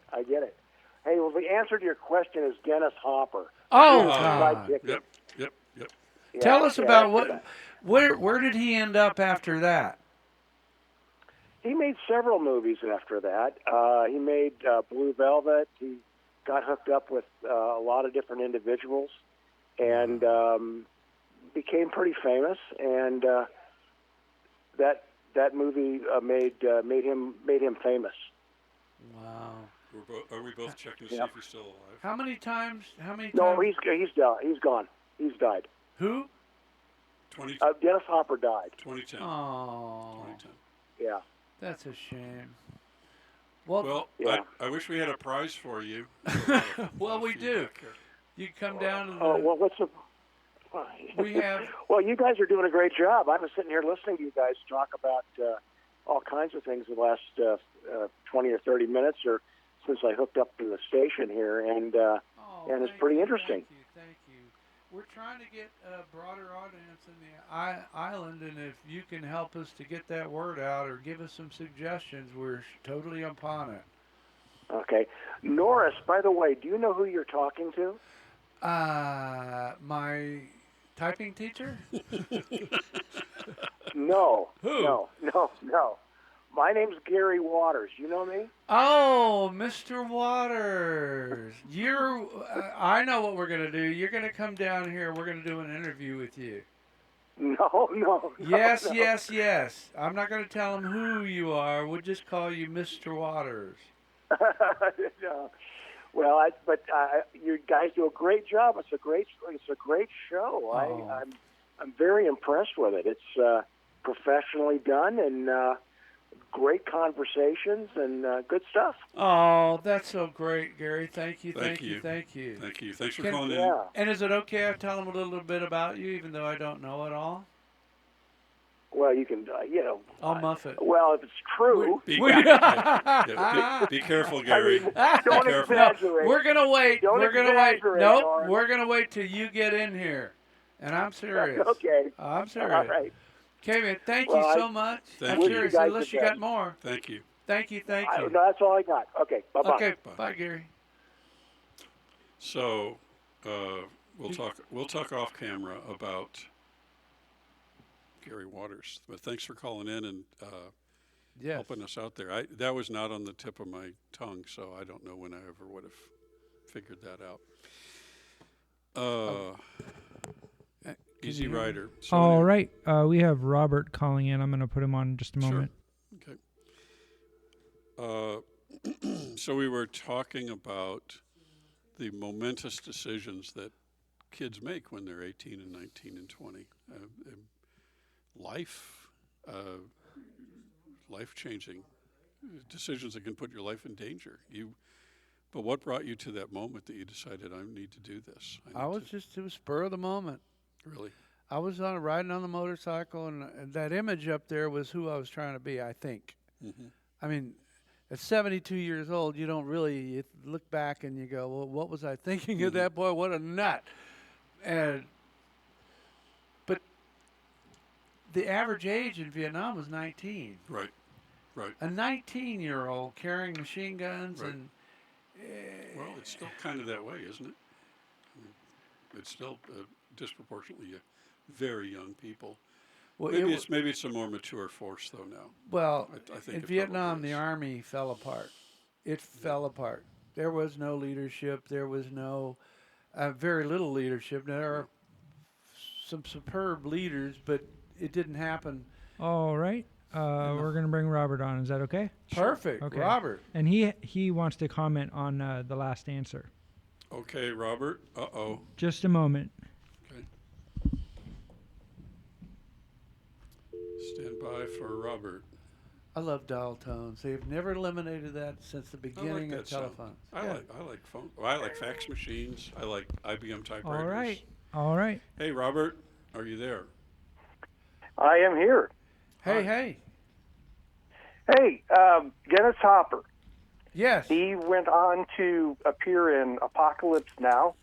Hey, well, the answer to your question is Dennis Hopper. Oh, Oh, God. Yep. Yeah, Tell us yeah, about that's- where did he end up after that? He made several movies after that. He made Blue Velvet. He got hooked up with a lot of different individuals, and became pretty famous. And that movie made him famous. Wow. Are we both checking to see Yep. if he's still alive? How many times? No, he's done. He's gone. He's died. Who? 20, Dennis Hopper died. 2010. Oh, 2010. Yeah. that's a shame. Well, Well, Yeah. I wish we had a prize for you. well, we do. You come down to the. Oh well, what's the? We have. Well, you guys are doing a great job. I was sitting here listening to you guys talk about all kinds of things the last 20 or 30 minutes, or since I hooked up to the station here, and Oh, it's thank pretty you, interesting. Thank you. We're trying to get a broader audience in the island, and if you can help us to get that word out or give us some suggestions, we're totally upon it. Okay, Norris. By the way, do you know who you're talking to? My typing teacher? No. Who? No. My name's Gary Waters. You know me? Oh, Mr. Waters. I know what we're going to do. You're going to come down here. We're going to do an interview with you. No. Yes, no. yes. I'm not going to tell them who you are. We'll just call you Mr. Waters. No. Well, you guys do a great job. It's a great show. Oh. I'm very impressed with it. It's professionally done and great conversations and good stuff. Oh, that's so great, Gary. Thank you. Thank you. Thanks for calling in. Yeah. And is it okay I tell them a little bit about you, even though I don't know it all? Well, you can, I'll muff it. Well, if it's true, Be careful, Gary. don't Be careful. exaggerate. We're gonna wait. Don't We're gonna wait. exaggerate, Nope. Norris. We're gonna wait till you get in here. And I'm serious. Okay. I'm serious. All right. Okay, man. Thank Well, you so much. Thank I'm you. serious. You guys Unless the you got best. more. Thank you. Thank you. No, that's all I got. Okay. Bye-bye. Okay. Bye, Gary. So, we'll talk off camera about Gary Waters. But thanks for calling in and Yes. helping us out there. That was not on the tip of my tongue, so I don't know when I ever would have figured that out. Easy you hear me? Rider. So All anyway, right. We have Robert calling in. I'm going to put him on in just a Sure. moment. Okay. So we were talking about the momentous decisions that kids make when they're 18 and 19 and 20. Life-changing decisions that can put your life in danger. But what brought you to that moment that you decided, I need to do this? It was spur of the moment. Really? I was riding on the motorcycle, and that image up there was who I was trying to be, I think. Mm-hmm. I mean, at 72 years old, you don't really you look back and you go, well, what was I thinking of that boy? What a nut. But the average age in Vietnam was 19. Right. A 19-year-old carrying machine guns Right. and... Well, it's still kind of that way, isn't it? I mean, it's still disproportionately very young people. well, Maybe it's a more mature force though now. Well, I think in it Vietnam, probably the is. Army fell apart. It fell apart. There was no leadership. There was no, very little leadership. Now, there are some superb leaders, but it didn't happen. All right. We're going to bring Robert on. Is that okay? Perfect, Okay. Robert. And he wants to comment on the last answer. Okay, Robert. Uh-oh. Just a moment. Okay. Stand by for Robert. I love dial tones. They've never eliminated that since the beginning of that sound. telephones. I like phone. Well, I like fax machines. I like IBM typewriters. All right. Hey, Robert, are you there? I am here. Hey. Hey, Dennis Hopper. Yes. He went on to appear in Apocalypse Now.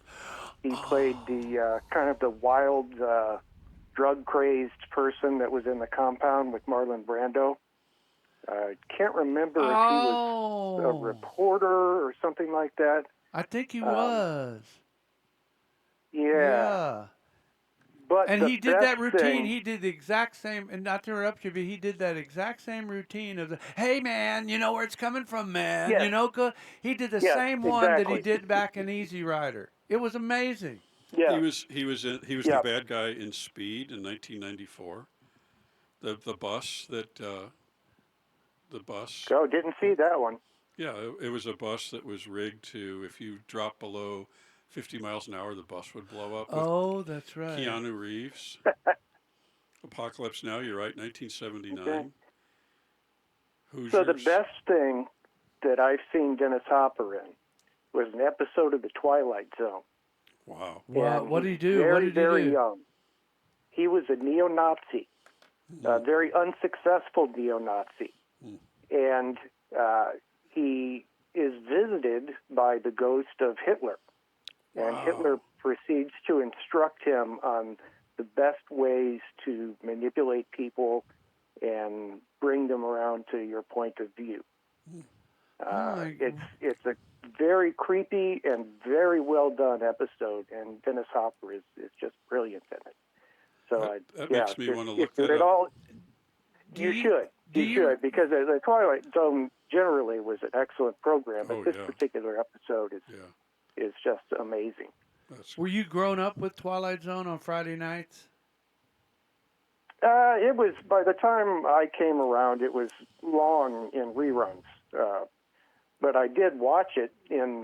He played the kind of the wild, drug-crazed person that was in the compound with Marlon Brando. I can't remember if he was a reporter or something like that. I think he was. Yeah. But And the he did that best routine. thing- He did the exact same, and not to interrupt you, but he did that exact same routine of the, hey, man, you know where it's coming from, man. Yes. You know, he did the Yes, same one that he exactly. did back in Easy Rider. It was amazing. Yeah. He was Yeah. the bad guy in Speed in 1994. The bus that the bus. Oh, didn't see that one. Yeah, it was a bus that was rigged to, if you drop below 50 miles an hour, the bus would blow up. With Oh, that's right. Keanu Reeves. Apocalypse Now, you're right, 1979. Okay. Hoosiers. So the best thing that I've seen Dennis Hopper in was an episode of The Twilight Zone. Wow. Wow, And what did he do? Very, What did he very do? young. He was a neo-Nazi, a very unsuccessful neo-Nazi. And he is visited by the ghost of Hitler. And Wow. Hitler proceeds to instruct him on the best ways to manipulate people and bring them around to your point of view. It's a very creepy and very well done episode, and Dennis Hopper is just brilliant in it. So That makes me want to look if you're that at up. all, Do you you- should. do You you- should, because the Twilight Zone generally was an excellent program, but Oh, this yeah. particular episode Yeah, is just amazing. that's Were you grown up with Twilight Zone on Friday nights? It was, by the time I came around, it was long in reruns. But I did watch it in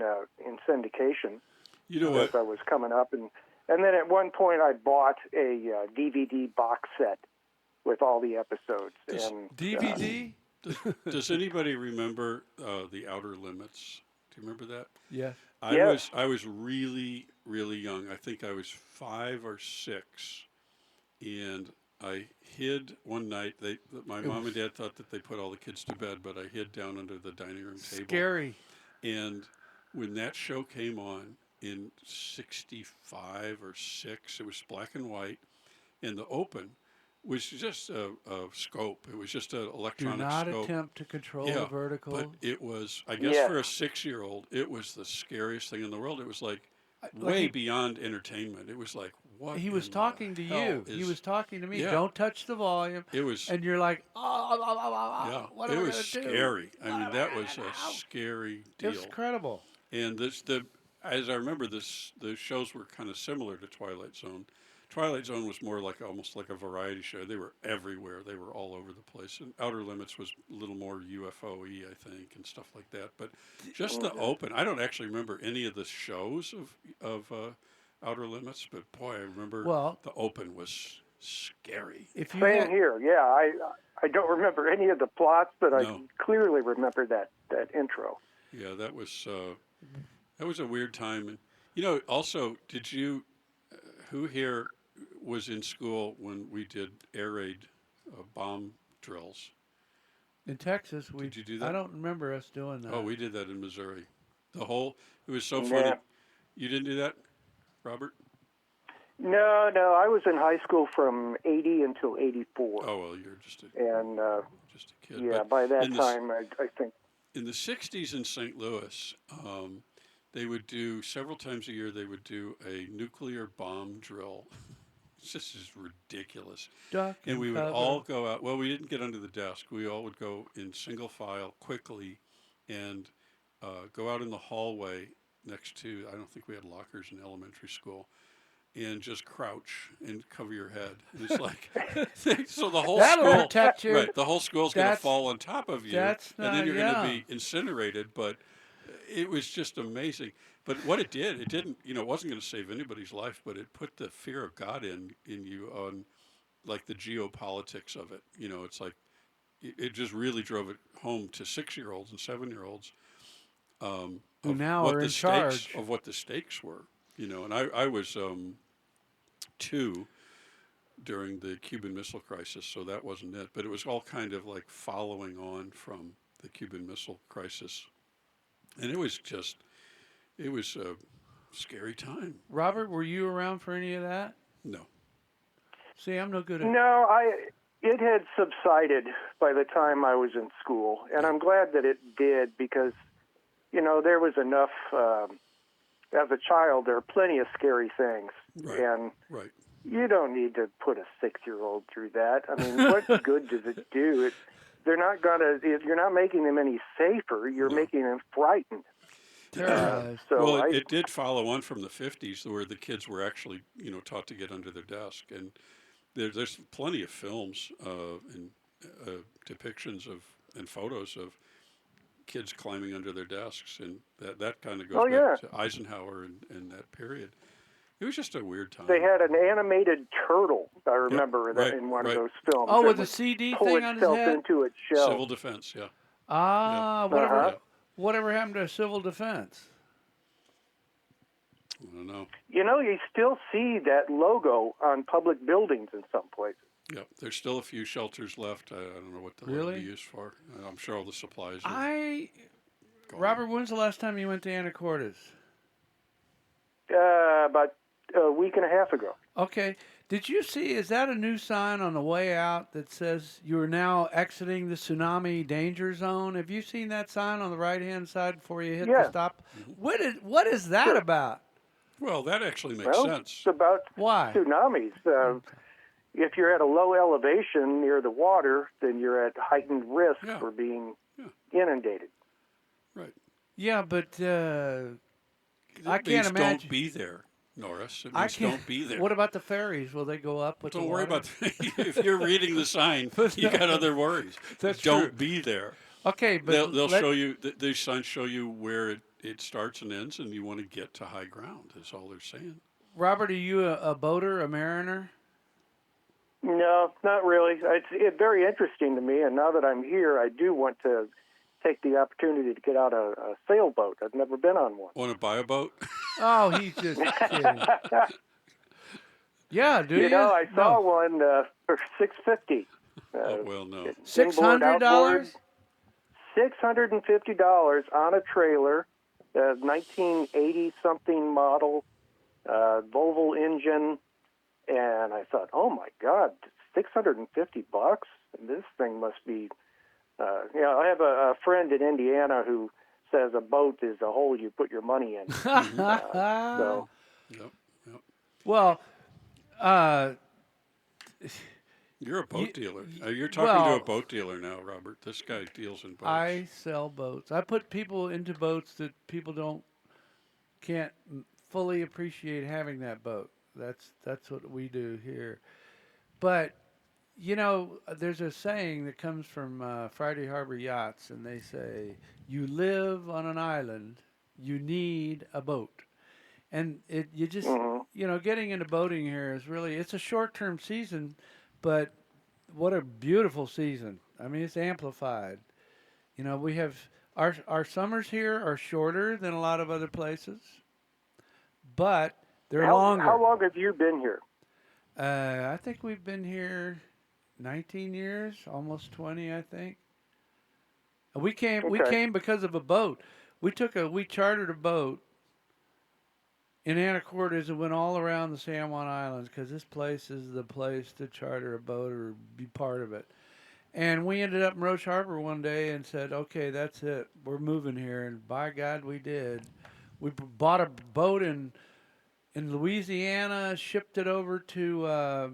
syndication you know as what? I was coming up, and then at one point I bought a DVD box set with all the episodes. And DVD? Does anybody remember The Outer Limits? Do you remember that? Yes. Yes. I was really, really young. I think I was 5 or 6, and I hid one night. My mom and dad thought that they put all the kids to bed, but I hid down under the dining room table. Scary. And when that show came on in 65 or 6, it was black and white, and the open was just a scope. It was just an Do electronic not scope. attempt to control Yeah, the vertical. But it was, I guess, Yeah. for a 6-year-old, it was the scariest thing in the world. It was like Like way he- beyond entertainment. It was like, what? He was in talking the to hell you. He is- was talking to me. Yeah. Don't touch the volume. It was. And you're like, Yeah, what it am I was gonna do? scary. I What mean, am that gonna was do? a scary It was deal. incredible. And as I remember, the shows were kind of similar to Twilight Zone. Twilight Zone was more like almost like a variety show. They were everywhere. They were all over the place. And Outer Limits was a little more UFO-y, I think, and stuff like that. But just the open. I don't actually remember any of the shows of Outer Limits, but boy, I remember Well- the open was scary. If you same had, here. Yeah, I don't remember any of the plots, but No. I clearly remember that intro. Yeah, that was a weird time. And you know, also, did you? Who here was in school when we did air raid bomb drills? in Texas, Did you do I that? don't remember us doing that. Oh, we did that in Missouri. It was so Yeah. funny. You didn't do that, Robert? No, I was in high school from 80 until 84. Oh well, you're just a And kid. yeah, But by that in the- time, I think. in the 60s in St. Louis, they would do several times a year. They would do a nuclear bomb drill. This is ridiculous. Duck And we would cover. all go out. Well, we didn't get under the desk. We all would go in single file quickly and go out in the hallway next to, I don't think we had lockers in elementary school, and just crouch and cover your head. And it's like, so the whole That'll school, protect you. right, the whole school's going to That's- fall on top of you. that's and then not- you're going yeah. to be incinerated. But it was just amazing. But what it didn't, it wasn't going to save anybody's life, but it put the fear of God in you on, like, the geopolitics of it. It's like, it just really drove it home to 6-year-olds and 7-year-olds. Who now are in charge. Of what the stakes were, and I was 2 during the Cuban Missile Crisis, so that wasn't it. But it was all kind of like following on from the Cuban Missile Crisis And it was a scary time. Robert, were you around for any of that? No. See, I'm no good at. No, it had subsided by the time I was in school, and I'm glad that it did because, there was enough. As a child, there are plenty of scary things, Right. and Right. you don't need to put a 6-year-old through that. I mean, what good does it do? You're not making them any safer. You're making them frightened. Terrorized. So Well, it did follow on from the 50s where the kids were actually, taught to get under their desk. And there's plenty of films and depictions of and photos of kids climbing under their desks. And that kind of goes back to Eisenhower and that period. It was just a weird time. They had an animated turtle, I remember, in one of those films. Oh, that with the would CD pull thing on his itself head? into its shell. Civil defense, yeah. Ah, Uh-huh. whatever happened to civil defense? I don't know. You still see that logo on public buildings in some places. Yeah, there's still a few shelters left. I don't know what they'll Really? be used for. I'm sure all the supplies are gone. Robert, when's the last time you went to Anacortes? About a week and a half ago. Okay. Did you see, is that a new sign on the way out that says you are now exiting the tsunami danger zone? Have you seen that sign on the right-hand side before you hit the stop? What is that about? Well, that actually makes sense. It's about Why? tsunamis. If you're at a low elevation near the water, then you're at heightened risk for being inundated. Right. Yeah, but I It can't means imagine. Don't be there, Norris. It means don't be there. What about the ferries? Will they go up with Don't the worry water? about if you're reading the sign, you got other worries. That's don't true. be there. Okay, but They'll show you, these signs show you where it starts and ends, and you want to get to high ground, is all they're saying. Robert, are you a boater, a mariner? No, not really. It's very interesting to me, and now that I'm here, I do want to take the opportunity to get out a sailboat. I've never been on one. Want to buy a boat? Oh, he's just kidding. Yeah, do you? I saw one for $650. Well, no. $600? $650 on a trailer, 1980 something model, Volvo engine, and I thought, oh my God, $650? This thing must be. I have a friend in Indiana who says a boat is a hole you put your money in. So. Yep. Well, You're a boat dealer. You're talking to a boat dealer now, Robert. This guy deals in boats. I sell boats. I put people into boats that people can't fully appreciate having that boat. That's what we do here. But there's a saying that comes from Friday Harbor Yachts, and they say, "You live on an island, you need a boat." And you just getting into boating here is really, it's a short-term season, but what a beautiful season. I mean, it's amplified. We have our summers here are shorter than a lot of other places, but they're longer. How long have you been here? I think we've been here 19 years, almost 20, I think. We came because of a boat. We chartered a boat in Anacortes and went all around the San Juan Islands because this place is the place to charter a boat or be part of it. And we ended up in Roche Harbor one day and said, okay, that's it. We're moving here. And by God, we did. We bought a boat in Louisiana, shipped it over to a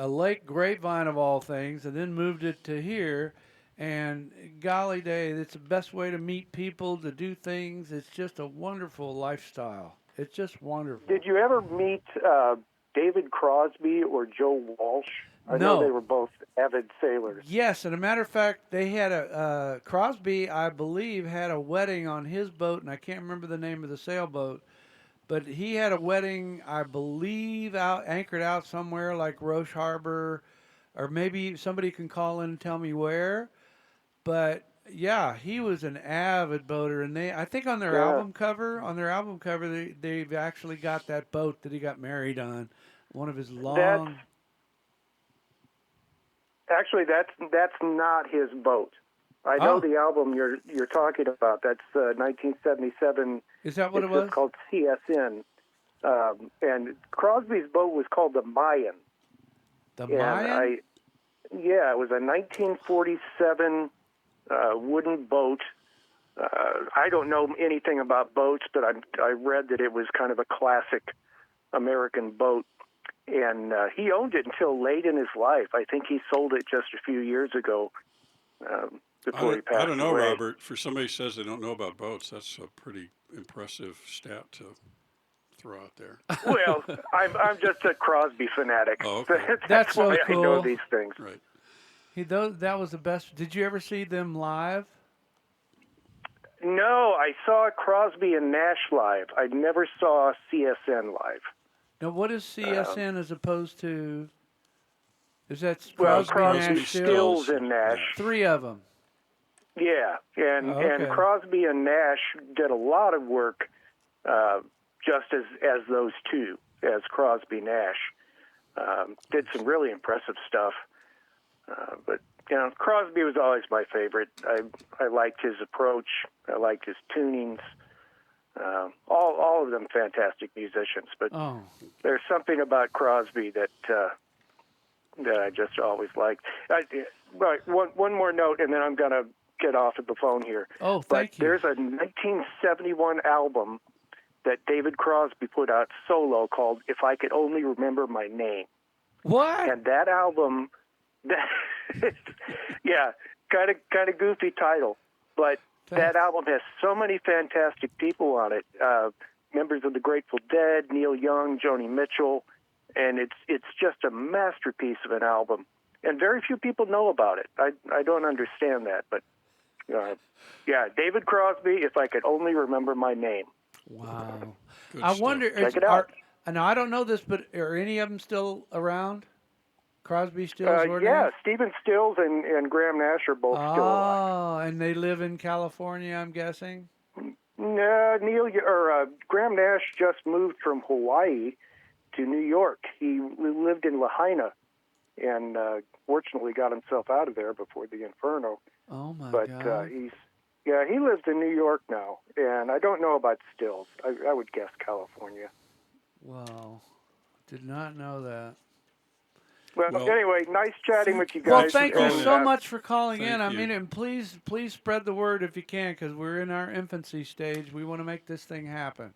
Lake Grapevine of all things, and then moved it to here. And golly day, it's the best way to meet people, to do things. It's just a wonderful lifestyle. It's just wonderful. Did you ever meet David Crosby or Joe Walsh? I know they were both avid sailors. Yes, and a matter of fact, they had Crosby, I believe, had a wedding on his boat, and I can't remember the name of the sailboat. But he had a wedding, I believe, anchored out somewhere like Roche Harbor, or maybe somebody can call in and tell me where. But yeah, he was an avid boater, and I think on their album cover, they've actually got that boat that he got married on, one of his long. Actually, that's not his boat. I know Oh. the album you're talking about. That's 1977. Is that what It's it was? just called CSN. And Crosby's boat was called the Mayan. The And Mayan? it was a 1947 wooden boat. I don't know anything about boats, but I read that it was kind of a classic American boat. And he owned it until late in his life. I think he sold it just a few years ago before he passed I don't know, away. Robert. For somebody who says they don't know about boats, that's a pretty impressive stat to throw out there. Well, I'm just a Crosby fanatic. Oh, okay. That's so why I know cool. these things. Right. That was the best. Did you ever see them live? No, I saw Crosby and Nash live. I never saw CSN live. Now, what is CSN as opposed to? Is that Well, Crosby, Crosby, Nash, Stills, Stills? and Nash. Three of them. Yeah, and Okay. Crosby and Nash did a lot of work, just as those two, as Crosby Nash, did some really impressive stuff. But Crosby was always my favorite. I liked his approach. I liked his tunings. All of them fantastic musicians. But Oh, there's something about Crosby that I just always liked. Right, one more note, and then I'm going to get off of the phone here. oh, But thank you. there's a 1971 album that David Crosby put out solo called "If I Could Only Remember My Name," What? and that album, yeah, kind of goofy title, but that album has so many fantastic people on it. Members of the Grateful Dead, Neil Young, Joni Mitchell, and it's just a masterpiece of an album. And very few people know about it. I don't understand that, but yeah, David Crosby. If I Could Only Remember My Name. Wow. Good I stuff. wonder. Check it out. Now I don't know this, but are any of them still around? Crosby, Stills, or Yeah, Nash? Stephen Stills and Graham Nash are both still alive. Oh, and they live in California, I'm guessing. No, Graham Nash just moved from Hawaii to New York. He lived in Lahaina, and fortunately got himself out of there before the inferno. Oh my But God. he lives in New York now, and I don't know about Stills. I would guess California. Wow. Did not know that. Well, anyway, nice chatting with you guys. Well, thank you calling so in. much for calling in. Thank I you. mean, and please spread the word if you can, because we're in our infancy stage. We want to make this thing happen.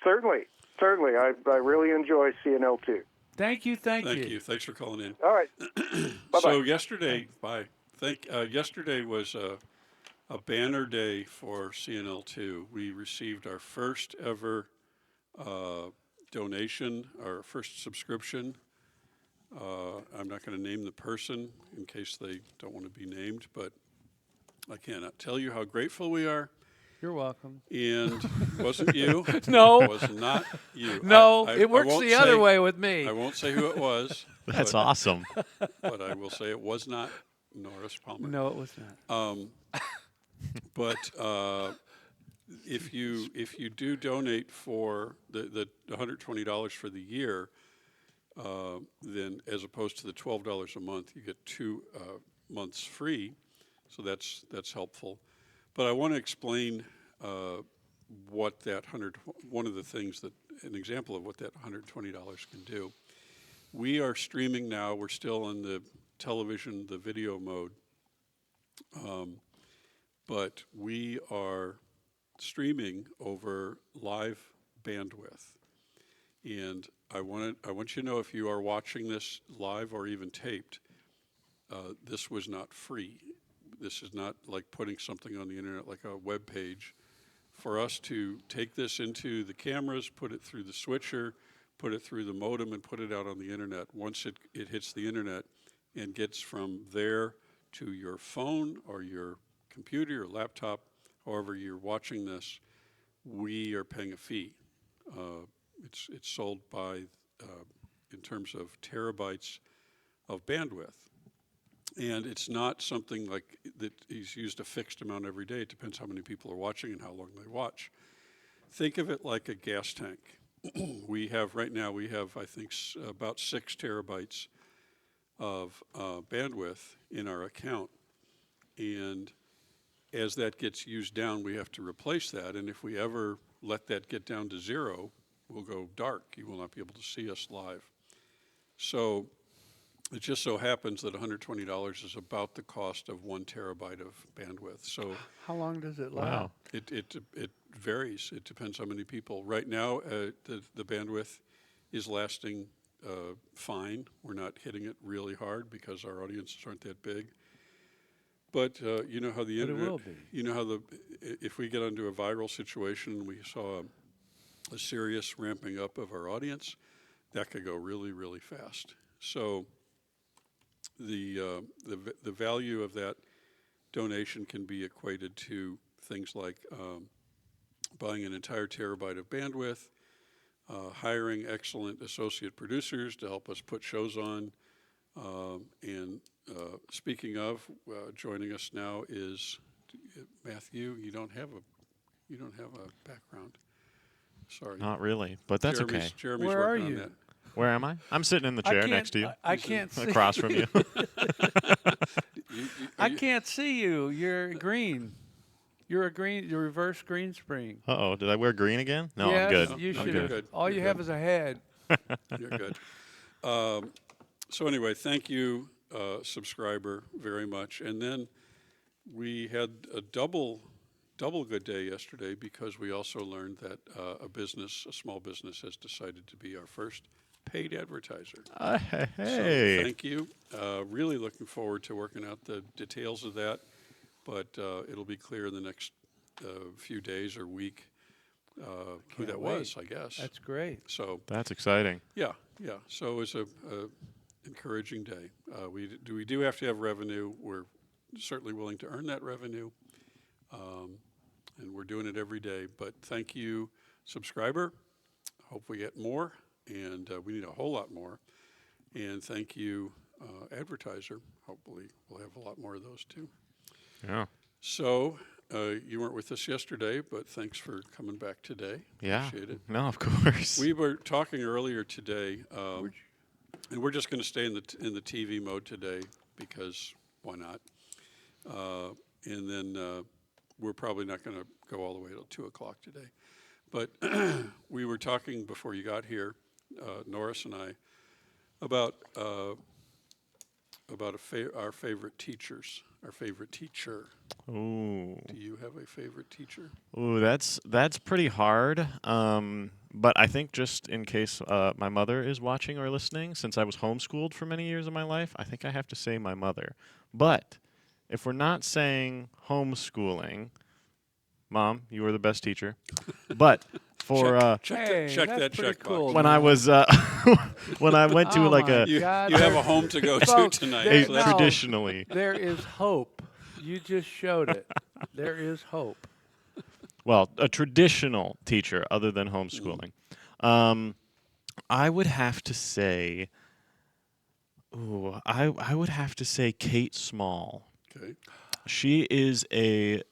Certainly. I really enjoy CNL too. Thank you. Thank you. Thanks for calling in. All right. Bye-bye. So yesterday, yesterday was a banner day for CNL2. We received our first ever donation, our first subscription. I'm not going to name the person in case they don't want to be named, but I cannot tell you how grateful we are. You're welcome. And it wasn't you. No. It was not you. No, I it works won't the other say- way with me. I won't say who it was. That's but, awesome. But I will say it was not Norris Palmer. No, it was not. But if you do donate for the $120 for the year, then as opposed to the $12 a month, you get 2 months free. So that's helpful. But I want to explain what that one of the things that an example of what that $120 can do. We are streaming now. We're still in the television, the video mode. But we are streaming over live bandwidth. And I want you to know, if you are watching this live or even taped, this was not free. This is not like putting something on the internet like a web page. For us to take this into the cameras, put it through the switcher, put it through the modem, and put it out on the internet, once it hits the internet and gets from there to your phone or your computer or laptop, however you're watching this, we are paying a fee. It's sold by, in terms of terabytes of bandwidth. And it's not something like that he's used a fixed amount every day. It depends how many people are watching and how long they watch. Think of it like a gas tank. Right now, I think, about 6 terabytes of bandwidth in our account. And as that gets used down, we have to replace that. And if we ever let that get down to zero, we'll go dark. You will not be able to see us live. So it just so happens that $120 is about the cost of 1 terabyte of bandwidth. So How long does it last? Wow. it varies. It depends how many people. Right now, the bandwidth is lasting fine. We're not hitting it really hard because our audiences aren't that big. But you know how the But it internet, will be. you know how if we get into a viral situation, we saw a serious ramping up of our audience, that could go really, really fast. So the value of that donation can be equated to things like buying an entire terabyte of bandwidth, hiring excellent associate producers to help us put shows on, and speaking of, joining us now is Matthew. You don't have a background. Sorry. Not really, but that's okay. Jeremy's Where are working on you? that. Where am I? I'm sitting in the I chair can't- next to you, I can't see. across from you. I can't see you. You're green. You're reverse green screen. Uh-oh, did I wear green again? No, yes, I'm good. You No, should. you're good. All You're you good. have is a head. You're good. So anyway, thank you, subscriber, very much. And then we had a double good day yesterday because we also learned that a small business, has decided to be our first paid advertiser. Hey. So thank you. Really looking forward to working out the details of that, but it'll be clear in the next few days or week who Can't that wait. was, I guess. That's great. So That's exciting. yeah. So it was a encouraging day. We do have to have revenue. We're certainly willing to earn that revenue, and we're doing it every day. But thank you, subscriber. Hope we get more, and we need a whole lot more. And thank you, advertiser. Hopefully we'll have a lot more of those too. Yeah. So you weren't with us yesterday, but thanks for coming back today. Yeah. Appreciate it. No, of course. We were talking earlier today, and we're just going to stay in the TV mode today because why not? And then we're probably not going to go all the way till 2 o'clock today. But we were talking before you got here, Norris and I, about our favorite teachers, our favorite teacher. Ooh. Do you have a favorite teacher? Ooh, that's pretty hard. But I think just in case my mother is watching or listening, since I was homeschooled for many years of my life, I think I have to say my mother. But if we're not saying homeschooling, Mom, you were the best teacher. But for Hey, check that's that pretty checkbox. cool, when man. I was when I went to Oh like my a You God, have there- a home to go to Folks, tonight. there- so that's- no. traditionally. There is hope. You just showed it. There is hope. Well, a traditional teacher other than homeschooling. I would have to say, I would have to say Kate Small. Okay. She is a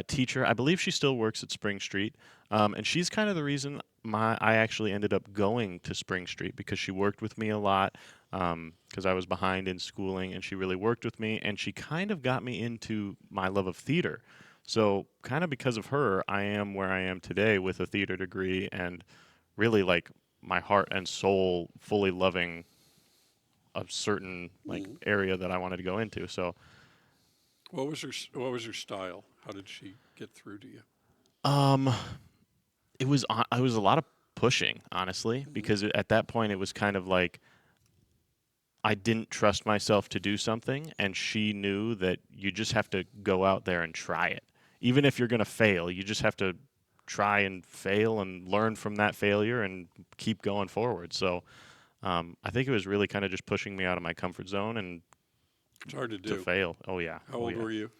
teacher. I believe she still works at Spring Street, and she's kind of the reason I actually ended up going to Spring Street because she worked with me a lot because I was behind in schooling, and she really worked with me, and she kind of got me into my love of theater. So kind of because of her, I am where I am today with a theater degree and really like my heart and soul fully loving a certain like area that I wanted to go into. So What was her style? How did she get through to you? it was a lot of pushing, honestly, because at that point it was kind of like I didn't trust myself to do something, and she knew that you just have to go out there and try it. Even if you're going to fail, you just have to try and fail and learn from that failure and keep going forward. So I think it was really kind of just pushing me out of my comfort zone and It's hard to to do. fail. Oh, yeah. How old were you?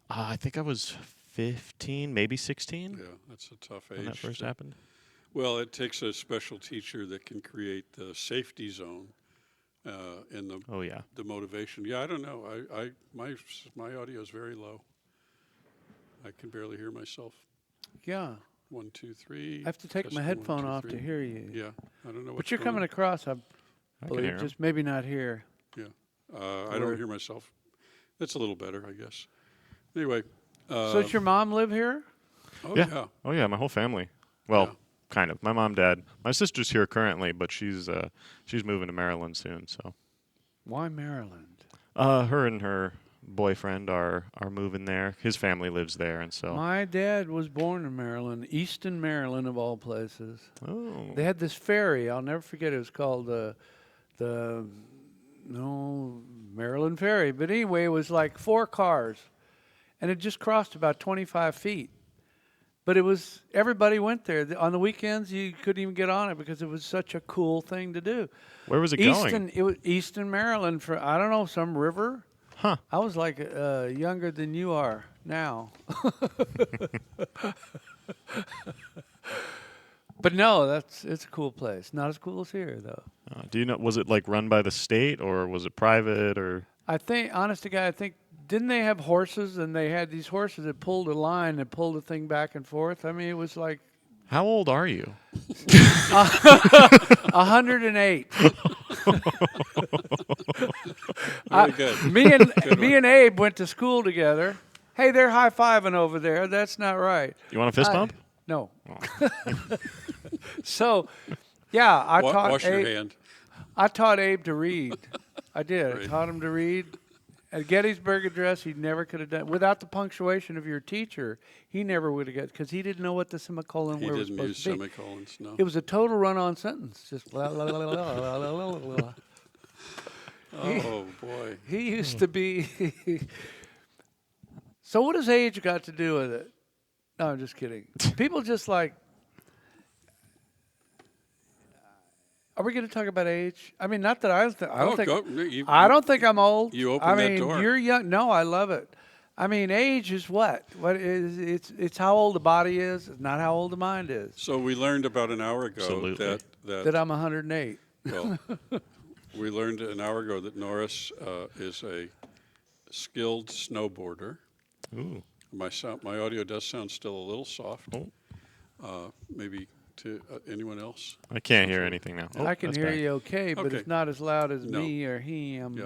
I think I was 15, maybe 16 Yeah, that's a tough age. when that first happened. Well, it takes a special teacher that can create the safety zone and Oh, yeah. the motivation. Yeah, I don't know. My audio is very low. I can barely hear myself. Yeah. 1, 2, 3. I have to take my Testing, 1, headphone 2, off 3. to hear you. Yeah, I don't know what's But you're going coming on. across, I I can believe, hear 'em. just maybe not here. Yeah, I Or- don't hear myself. It's a little better, I guess. Anyway. So does your mom live here? Oh, Yeah. yeah. Oh yeah, my whole family. Well, Yeah. kind of. My mom, dad. My sister's here currently, but she's moving to Maryland soon. So, Why Maryland? her and her boyfriend are moving there. His family lives there, and so. My dad was born in Maryland, Easton, Maryland, of all places. Oh. They had this ferry. I'll never forget. It was called the Maryland Ferry. But anyway, it was like 4 cars, and it just crossed about 25 feet. But it was everybody went there on the weekends. You couldn't even get on it because it was such a cool thing to do. Where was it going? Easton, it was Easton, Maryland. For I don't know, some river. Huh. I was like younger than you are now. But no, it's a cool place. Not as cool as here, though. Do you know? Was it like run by the state, or was it private, or? I think, honest to God, didn't they have horses, and they had these horses that pulled a line and pulled the thing back and forth? I mean, it was like How old are you? 108. Very good. Me Good and Abe went to school together. Hey, they're high-fiving over there. That's not right. You want a fist bump? No. So, yeah, I taught Wash your Abe. hand. I taught Abe to read. I did. I Great. taught him to read. At Gettysburg Address, he never could have done without the punctuation of your teacher. He never would have got because he didn't know what the semicolon He where was didn't supposed use to be. semicolons, no. It was a total run-on sentence, just blah, blah, blah, blah, blah, blah, blah, blah. Oh, boy. He used to be. So what has age got to do with it? No, I'm just kidding. People just like. Are we going to talk about age? I mean, not that I don't think. I don't think I'm old. You opened I that mean, door. you're young. No, I love it. I mean, age is what? What is it's how old the body is, it's not how old the mind is. So we learned about an hour ago Absolutely. That I'm 108. well, we learned an hour ago that Norris is a skilled snowboarder. Ooh. My audio does sound still a little soft. Maybe to anyone else? I can't hear anything now. Oh, I can that's hear back. you okay, but Okay. it's not as loud as No. me or him.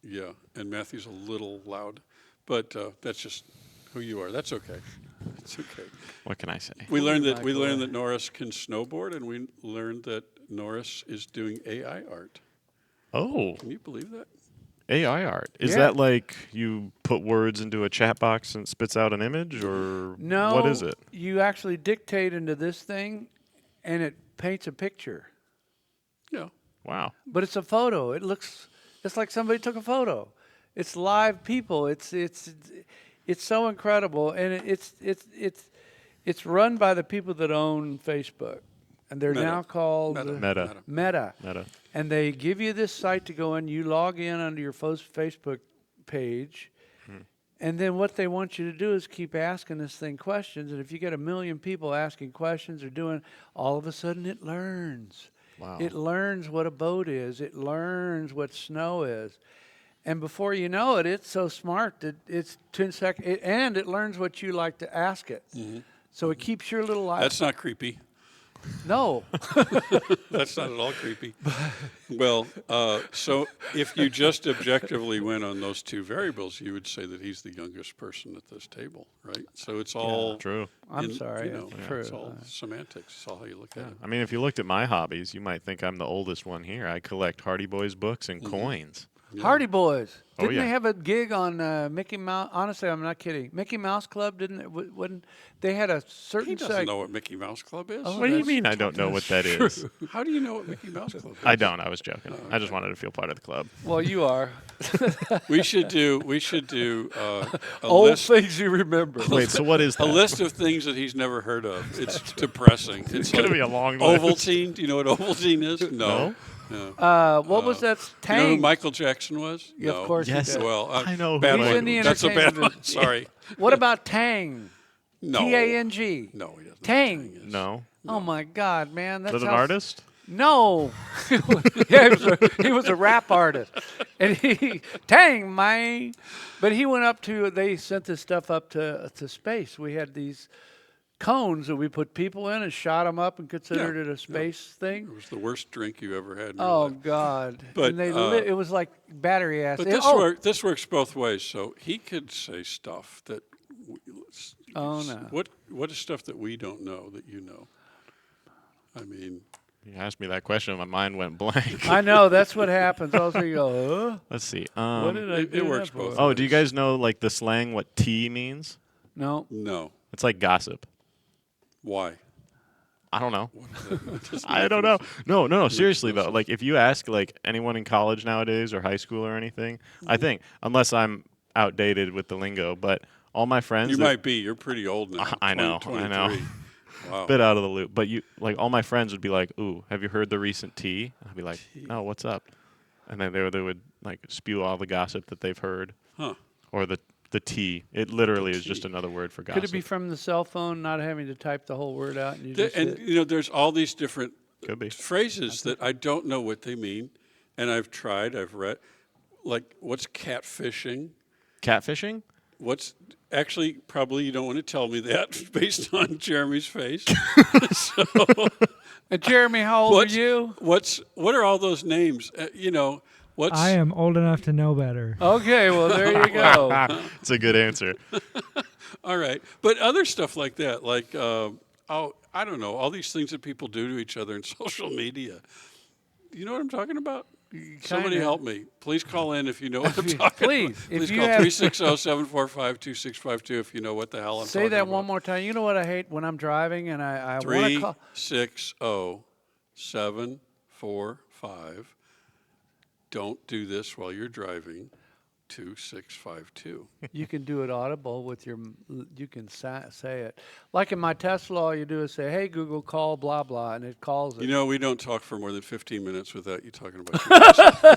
Yeah, and Matthew's a little loud, but that's just who you are. That's okay. It's okay. What can I say? We learned that Michael. Norris can snowboard, and we learned that Norris is doing AI art. Oh, Can you believe that? AI art. Is Yeah. that like you put words into a chat box and it spits out an image, or No. what is it? You actually dictate into this thing, and it paints a picture. Yeah. Wow. But it's a photo. It's like somebody took a photo. It's live people. It's so incredible, and it's run by the people that own Facebook, and they're Meta. now called Meta. Meta. Meta. And they give you this site to go in. You log in under your Facebook page, and then what they want you to do is keep asking this thing questions. And if you get 1 million people asking questions or doing, all of a sudden it learns. Wow. It learns what a boat is. It learns what snow is. And before you know it, it's so smart that it's 10 seconds. And it learns what you like to ask it. So it keeps your little life. That's not creepy. No. That's not at all creepy. Well, so if you just objectively went on those two variables, you would say that he's the youngest person at this table, right? So it's all True. I'm sorry. It's true. It's all semantics. It's all how you look at it. I mean, if you looked at my hobbies, you might think I'm the oldest one here. I collect Hardy Boys books and coins. Hardy Boys. Oh, Didn't yeah. they have a gig on Mickey Mouse? Honestly, I'm not kidding. Mickey Mouse Club, didn't it? Wouldn't they had a certain He doesn't know what Mickey Mouse Club is. Oh, What do you that's mean I don't know what that is? How do you know what Mickey Mouse Club is? I don't. I was joking. I just wanted to feel part of the club. Well, you are. We should do a Old list. things you remember. Wait, so what is A that? list of things that he's never heard of. It's depressing. It's going to be a long list. Ovaltine. Do you know what Ovaltine is? No. What was that? Do you know who Tang. Michael Jackson was? Yeah, No. of course. Yes. He did. Well, I know who bad He's one. in the That's a bad entertainment one. Sorry. What about Tang? No. T-A-N-G. No, he doesn't. Tang. No. Oh my God, man! Is That's that an how- artist? No. Yeah, he was a rap artist, and Tang, man. But he went up to. They sent this stuff up to space. We had these cones that we put people in and shot them up and considered it a space thing. It was the worst drink you ever had in your Oh life. God! But, and it was like battery acid. But this works both ways. So he could say stuff that. Oh, no. What is stuff that we don't know that you know? I mean, You asked me that question, my mind went blank. I know that's what happens. Also, you go, Let's see. what did I do it works that both for? Oh, do you guys know like the slang what tea means? No. no. It's like gossip. Why? I don't know. It doesn't I make don't any know. No. Seriously no though, sense. like if you ask like anyone in college nowadays or high school or anything, I think unless I'm outdated with the lingo, but all my friends You that- might be. You're pretty old now. I know. 23. Wow. bit out of the loop. But you like all my friends would be like, "Ooh, have you heard the recent tea?" I'd be like, "No, what's up?" And then they would like spew all the gossip that they've heard, Huh. or the tea. It literally The is just tea. another word for gossip. Could it be from the cell phone, not having to type the whole word out? And you just And hit- you know, there's all these different Could be. phrases that I don't know what they mean, and I've tried. I've read. Like, what's catfishing? Catfishing? What's actually probably you don't want to tell me that based on Jeremy's face. So, And Jeremy, how old are you? what are all those names? You know, what's I am old enough to know better. Okay, well there you go. It's a good answer. all right, but other stuff like that, like I don't know, all these things that people do to each other in social media. You know what I'm talking about? Somebody Kinda. help me. Please call in if you know what I'm talking Please, about. if Please you call have- 360-745-2652 if you know what the hell I'm Say talking that about. one more time. You know what I hate when I'm driving and I want to call. 360-745. Don't do this while you're driving. 2652. You can do it audible with your. You can say it. Like in my Tesla, all you do is say, "Hey Google, call blah blah," and it calls it. You know, we don't talk for more than 15 minutes without you talking about your Tesla.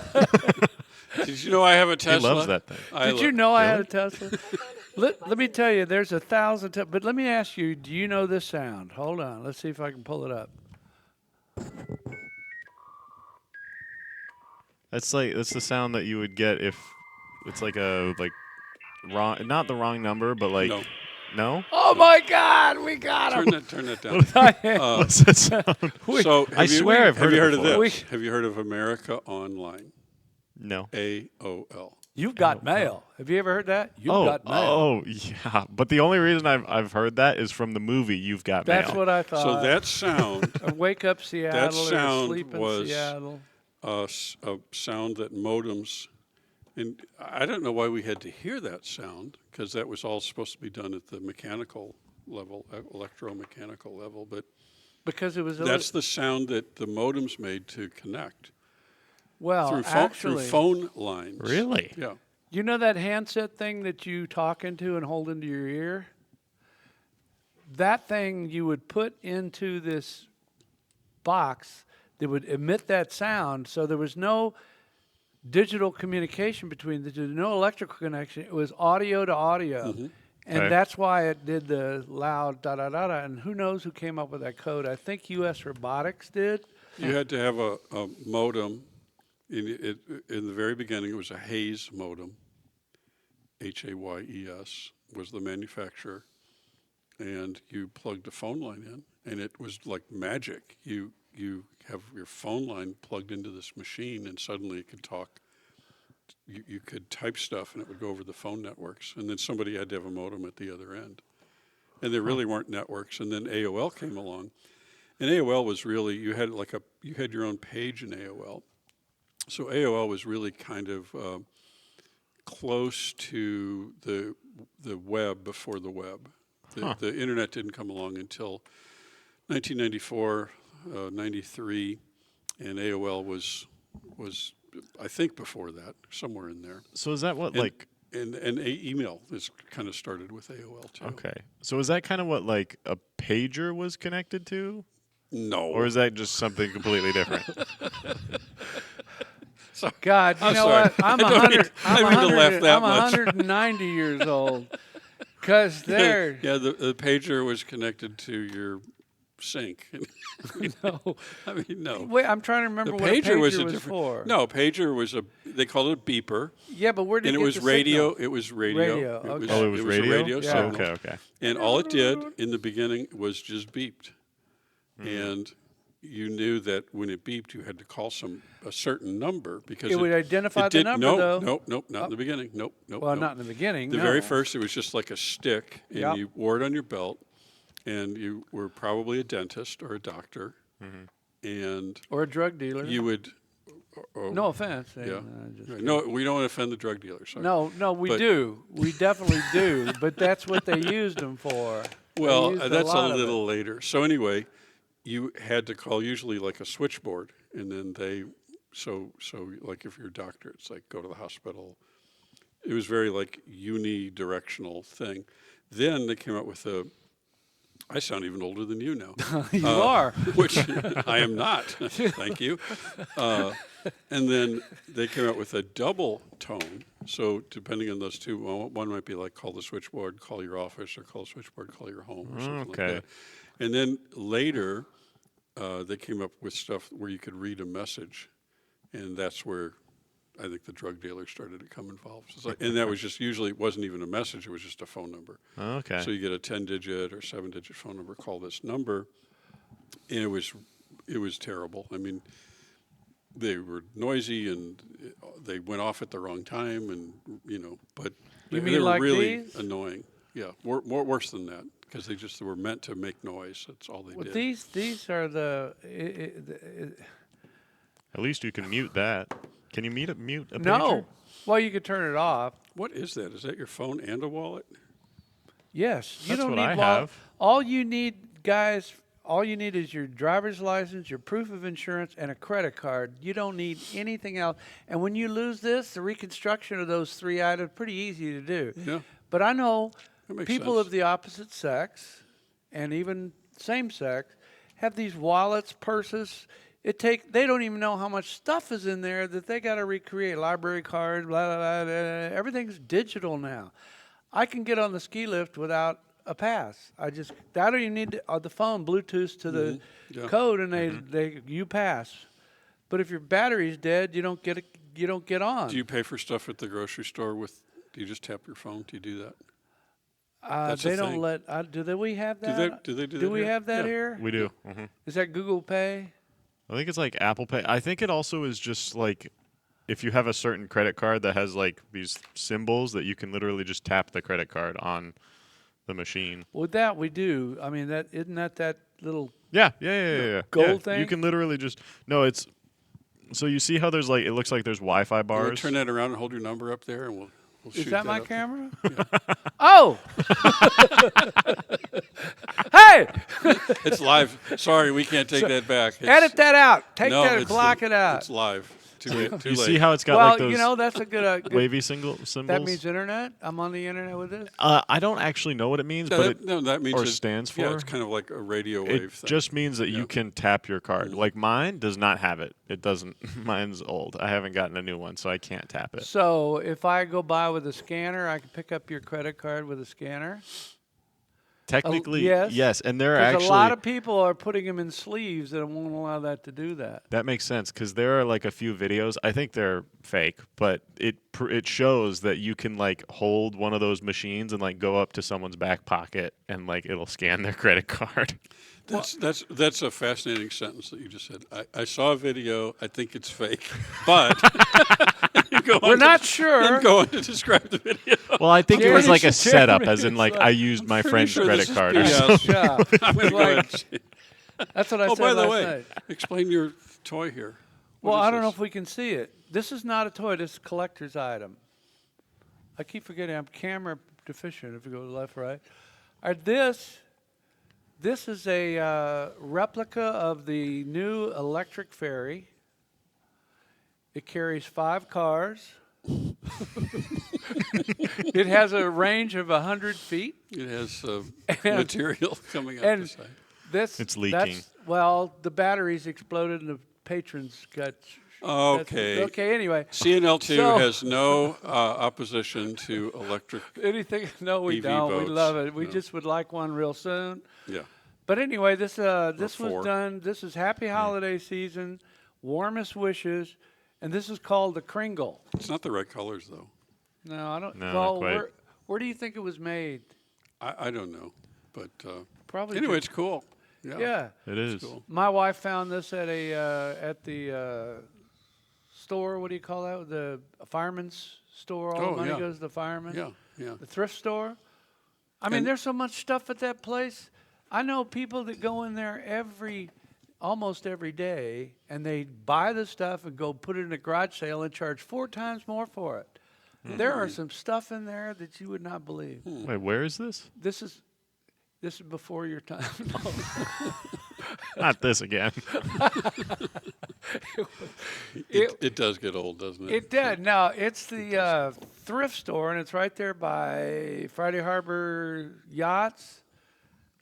Did you know I have a He Tesla? loves that thing. Did you know I had a Tesla? let me tell you, there's 1,000. But let me ask you, do you know this sound? Hold on. Let's see if I can pull it up. That's the sound that you would get if it's like a wrong, not the wrong number, but like No. no? Oh my God, we got him. Turn that down. What's that sound? So I swear I've have heard you it heard of before. this? Have you heard of America Online? No. AOL. You've got mail. Have you ever heard that? You've got mail. Oh, yeah. But the only reason I've heard that is from the movie You've Got That's Mail. what I thought. So that sound, Wake up Seattle or sound sleep in was- Seattle. a sound that modems, and I don't know why we had to hear that sound because that was all supposed to be done at the mechanical level, electromechanical level. But Because it was that's the sound that the modems made to connect well, through actually, phone lines. Really? Yeah. you know that handset thing that you talk into and hold into your ear? That thing you would put into this box that would emit that sound, so there was no digital communication between the two, no electrical connection. It was audio to audio. And Okay. that's why it did the loud da-da-da-da. And who knows who came up with that code? I think U.S. Robotics did. You had to have a modem. In the very beginning, it was a Hayes modem. Hayes was the manufacturer. And you plugged a phone line in, and it was like magic. You have your phone line plugged into this machine, and suddenly it could talk. You could type stuff, and it would go over the phone networks. And then somebody had to have a modem at the other end. And there really weren't networks. And then AOL came along, and AOL was really you had your own page in AOL. So AOL was really kind of close to the web before the web. The internet didn't come along until 1994, 93, and AOL was I think before that, somewhere in there. So is that what And- like And email is kind of started with AOL too. okay. So is that kind of what like a pager was connected to? No. Or is that just something completely different? God, you I'm know sorry. what? I'm I don't mean- 100. I didn't mean to laugh that I'm much. 190 years old. Because they're Yeah, the pager was connected to sink. No. I mean, no. Wait, I'm trying to remember The what a pager was a was different. for. No, pager was they called it a beeper, Yeah, but where did and you it get was the radio. signal? It was radio. Radio, okay. Oh, it was a radio? radio Yeah. signal. Okay. And all it did in the beginning was just beeped, Mm. and you knew that when it beeped, you had to call a certain number because It would identify the number, though. Nope, not in the beginning. Nope. Well, not in the beginning. The no. very first, it was just like a stick, and Yep. you wore it on your belt, and you were probably a dentist or a doctor, and Or a drug dealer. you would. No offense. Yeah. Just No, we don't offend the drug dealers. Sorry. No, we But- do. We definitely do. But that's what they used them for. They Well, used that's a lot of it. little later. So anyway, you had to call usually like a switchboard, and then so like if you're a doctor, it's like go to the hospital. It was very like unidirectional thing. Then they came out with I sound even older than you now. You are. Which I am not. Thank you. And then they came out with a double tone. So depending on those two, one might be like call the switchboard, call your office, or call the switchboard, call your home, or something Okay. like that. And then later, they came up with stuff where you could read a message, and that's where I think the drug dealers started to come involved. It's like, and that was just usually it wasn't even a message; it was just a phone number. Okay. So you get a 10-digit or 7-digit phone number. Call this number, and it was terrible. I mean, they were noisy and they went off at the wrong time, and but You they mean were like really these? annoying. Yeah, more worse than that because they just were meant to make noise. That's all they Well, did. these are the. At least you can mute that. Can you mute a pager? No. Well, you could turn it off. What is that? Is that your phone and a wallet? Yes. You That's don't what need I wall- have. All you need, guys, all you need is your driver's license, your proof of insurance, and a credit card. You don't need anything else. And when you lose this, the reconstruction of those three items pretty easy to do. Yeah. But I know That makes people sense. of the opposite sex and even same sex have these wallets, purses. They don't even know how much stuff is in there that they got to recreate. Library cards, blah, blah, blah, blah. Everything's digital now. I can get on the ski lift without a pass. I don't even need the phone, Bluetooth to the Yeah. code, and you pass. But if your battery's dead, you don't get on. Do you pay for stuff at the grocery store do you just tap your phone? Do you do that? that's they a don't thing. let. We have Do that? they do that Do we here? have that Yeah. here? We do. Hmm. Is that Google Pay? I think it's like Apple Pay. I think it also is just like if you have a certain credit card that has like these symbols that you can literally just tap the credit card on the machine. With that, we do. I mean, isn't that little. Yeah. Gold You thing? can literally just it's. So you see how there's it looks like there's Wi-Fi You wanna bars. turn that around and hold your number up there, and we'll Is shoot that my up there. camera? Oh! Hey! It's live. Sorry, we can't take that back. Edit that out. Take No, that, it's- block it out. It's live. Too late. Too You late. see how it's got Well, like those that's a good. wavy symbols? That means internet. I'm on the internet with this. I don't actually know what it means, No, but that means or it stands Yeah, for? it's kind of like a radio wave it thing. just means that Yeah. you can tap your card. Like mine does not have it. It doesn't. Mine's old. I haven't gotten a new one, so I can't tap it. So if I go by with a scanner, I can pick up your credit card with a scanner. Technically, yes. yes, and they're Because actually a lot of people are putting them in sleeves and won't allow that to do that. that makes sense because there are like a few videos. I think they're fake, but it shows that you can like hold one of those machines and like go up to someone's back pocket and like it'll scan their credit card. That's a fascinating sentence that you just said. I saw a video. I think it's fake, but We're not sure. Then go on to describe the video. Well, I think it was like a Jeremy- setup, as in like Jeremy's I used my friend's sure credit this is card or BS. something. Yeah. I'm gonna It's go ahead like- and see. That's what I Oh, said by the last way, night. explain your toy here. What Well, is I don't know this? if we can see it. This is not a toy. This is a collector's item. I keep forgetting I'm camera deficient if you go left, right. This is a replica of the new electric ferry. It carries 5 cars. It has a range of 100 feet. It has And- material coming out and the side. It's leaking. The batteries exploded and the patrons got. Okay. Okay. Anyway, CNL2 So- has no opposition to electric. anything? No, we EV don't. We boats. love it. We No. just would like one real soon. Yeah. But anyway, this was 4. done. This is Happy Holiday Season, warmest wishes, and this is called the Kringle. It's not the right colors, though. No, I don't. No, not well, quite. where do you think it was made? I don't know. But Probably. anyway, it's cool. Yeah. Yeah. It is. It's cool. My wife found this at the store. What do you call that? The fireman's store. All the money yeah. goes to the fireman. Yeah, yeah. The thrift store. I mean, And- there's so much stuff at that place. I know people that go in there almost every day, and they buy the stuff and go put it in a garage sale and charge 4 times more for it. There are some stuff in there that you would not believe. Wait, where is this? This is before your time. Not this again. It does get old, doesn't it? It did. Now, it's the thrift store, and it's right there by Friday Harbor Yachts.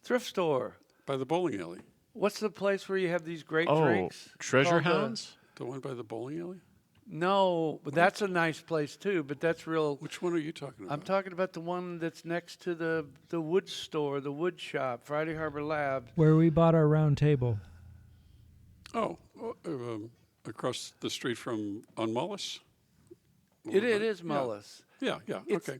Thrift store. By the bowling alley. What's the place where you have these great Oh, drinks? Treasure called the- Hounds? The one by the bowling alley? No, but that's a nice place too. But that's real. Which one are you talking about? I'm talking about the one that's next to the wood store, the wood shop, Friday Harbor Labs. Where we bought our round table. Across the street from on Mullis? It is Yeah. Mullis. Yeah, It's- okay.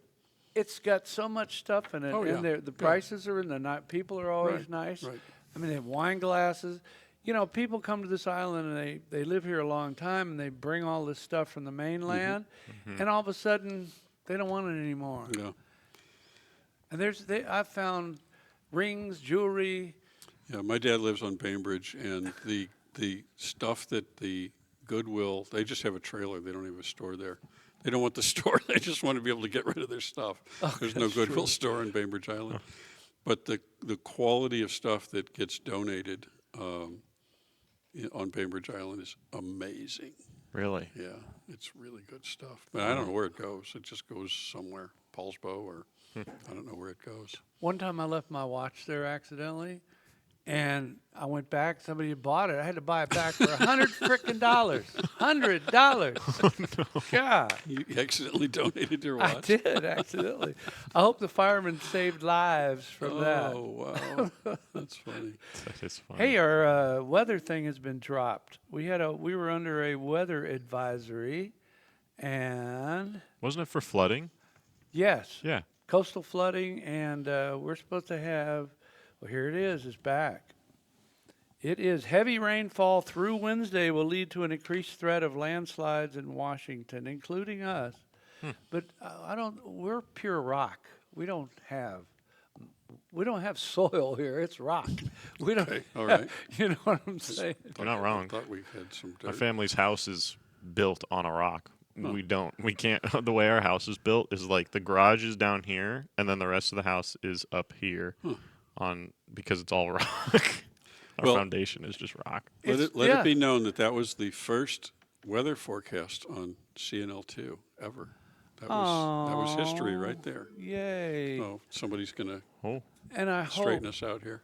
It's got so much stuff in it, Oh, yeah. and the Yeah. prices are in the night. People are always Right, nice. right. I mean, they have wine glasses. You know, people come to this island and they live here a long time, and they bring all this stuff from the mainland, and all of a sudden they don't want it anymore. Yeah. And I've found rings, jewelry. Yeah, my dad lives on Bainbridge, and the stuff that the Goodwill, they just have a trailer. They don't have a store there. They don't want the store. They just want to be able to get rid of their stuff. There's no that's Goodwill true. store in Bainbridge Island. But the quality of stuff that gets donated on Bainbridge Island is amazing. Really? Yeah, it's really good stuff. But I don't know where it goes. It just goes somewhere, Paulsbo, or I don't know where it goes. One time I left my watch there accidentally, and I went back. Somebody had bought it. I had to buy it back for $100 frickin' $100. God, You accidentally donated your I watch? did accidentally. I hope the firemen saved lives from that. Oh, wow. That's funny. That is fun. Hey, our weather thing has been dropped. We were under a weather advisory, and Wasn't it for flooding? yes, Yeah. coastal flooding, and we're supposed to have. Well, here it is. It's back. It is heavy rainfall through Wednesday will lead to an increased threat of landslides in Washington, including us. But we're pure rock. We don't have soil here. It's rock. We don't. Okay, all right. You know what I'm saying? You're not wrong. I thought we had some My dirt. family's house is built on a rock. We can't. The way our house is built is like the garage is down here, and then the rest of the house is up here, because it's all rock. Our Well- foundation is just rock. Let yeah. it be known that was the first weather forecast on CNL2 ever. That was history right there. Yay! Oh, somebody's going to Oh, And I hope, straighten us out here.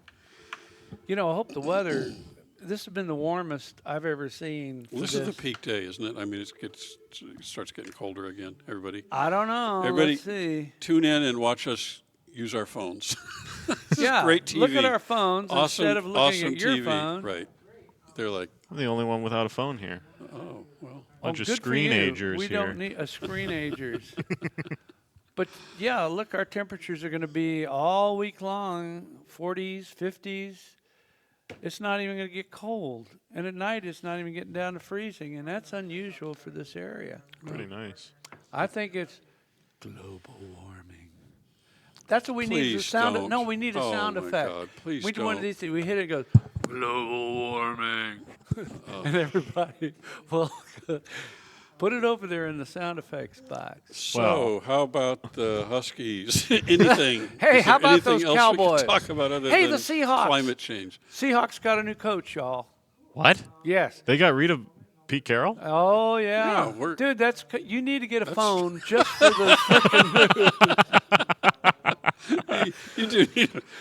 I hope the weather. This has been the warmest I've ever seen. Well, for this is the peak day, isn't it? I mean, it starts getting colder again. Everybody, I don't know. Everybody- Let's see. tune in and watch us use our phones. This is Yeah, great TV. look at our phones awesome, instead of looking awesome at your TV. phone. Right. They're like, I'm the only one without a phone here. oh, well. Bunch of good for you. screenagers We here. don't need a screenagers. But yeah, look, our temperatures are going to be all week long, 40s, 50s. It's not even going to get cold, and at night it's not even getting down to freezing, and that's unusual for this area. Pretty nice. I think it's global warming. That's what we need. The Please sound. don't. No, we need a Oh, sound my effect. God, please we do one of don't. these things. We hit it. It goes global warming, and everybody will put it over there in the sound effects box. So, how about the Huskies? Anything? Hey, Is how there about anything those else Cowboys? we can talk about other Hey, than the Seahawks. climate change? Seahawks got a new coach, y'all. What? Yes. They got rid of Pete Carroll? Oh yeah, Yeah, we're- dude. You need to get a phone just for the freaking.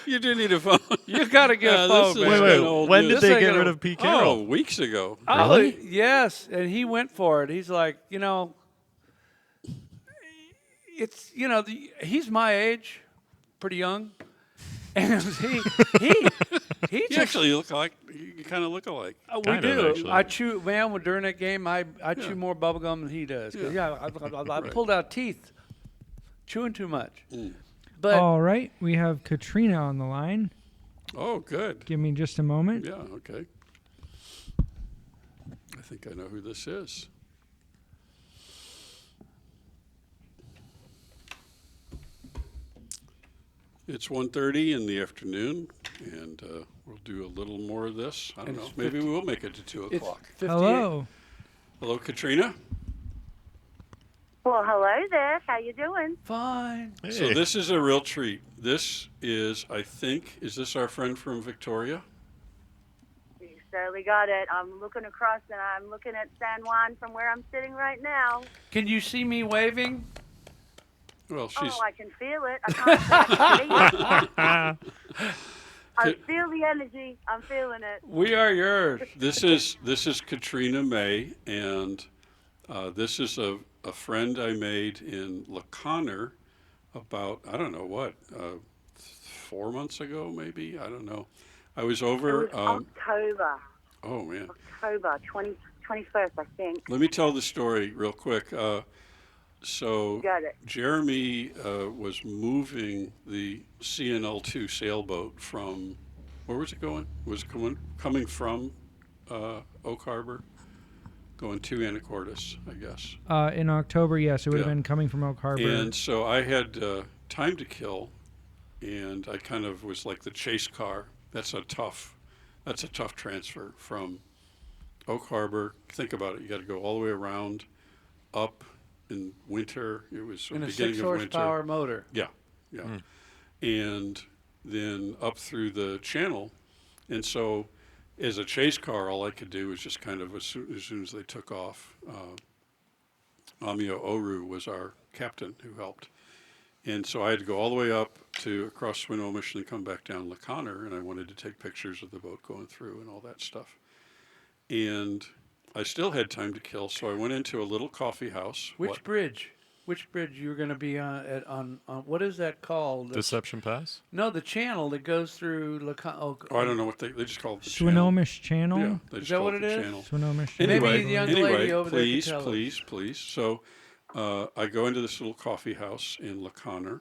You do need a phone. You got to get a phone, this is man. Wait, kinda old when news. did This they ain't get gonna- rid of Pete Oh, Carroll? weeks ago. Oh, Really? yes, and he went for it. He's like, it's he's my age, pretty young, And he You just actually look like you kind of look alike. we Kind of, do. actually. I chew, man. During that game, I Yeah. chew more bubble gum than he does. 'Cause, Yeah. I Right. pulled out teeth, chewing too much. Mm. But All right, we have Katrina on the line. Oh, good. Give me just a moment. Yeah, okay. I think I know who this is. It's 1:30 in the afternoon, and we'll do a little more of this. I don't And know. it's Maybe 50 we will make it to 2 it's o'clock. 58. Hello. Hello, Katrina. Well, hello there. How you doing? Fine. So Hey. this is a real treat. This is, I think, is this our friend from Victoria? You certainly got it. I'm looking across and I'm looking at San Juan from where I'm sitting right now. Can you see me waving? Well, she's Oh, I can feel it. I can't say I can see it. I feel the energy. I'm feeling it. We are yours. this is Katrina May, and this is a friend I made in La Conner about, I don't know what, 4 months ago maybe. I don't know. I was It over. was October. Oh man. October 21st, I think. Let me tell the story real quick. So Got it. Jeremy was moving the CNL2 sailboat from, where was it going? Was it coming from Oak Harbor, going to Anacortes, I guess. In October, yes, it would have Yeah. been coming from Oak Harbor. And so I had time to kill, and I kind of was like the chase car. That's a tough transfer from Oak Harbor. Think about it. You got to go all the way around, up in winter. It was the In a beginning 6 of winter. horsepower motor. Yeah. And then up through the channel. And so as a chase car, all I could do was just kind of, as soon as they took off, Amio Oru was our captain who helped. And so I had to go all the way up to across Swinomish and then come back down La Conner, and I wanted to take pictures of the boat going through and all that stuff. And I still had time to kill, so I went into a little coffee house. Which bridge? Which bridge you were going to be on what is that called? Deception Pass? No, the channel that goes through Oh, I don't know what they just call it the channel. Swinomish Channel. Yeah, they Is just that call what it the it is? channel. Swinomish Maybe Channel. Anyway, the young anyway, lady over there can please, tell us. please. So I go into this little coffee house in La Conner,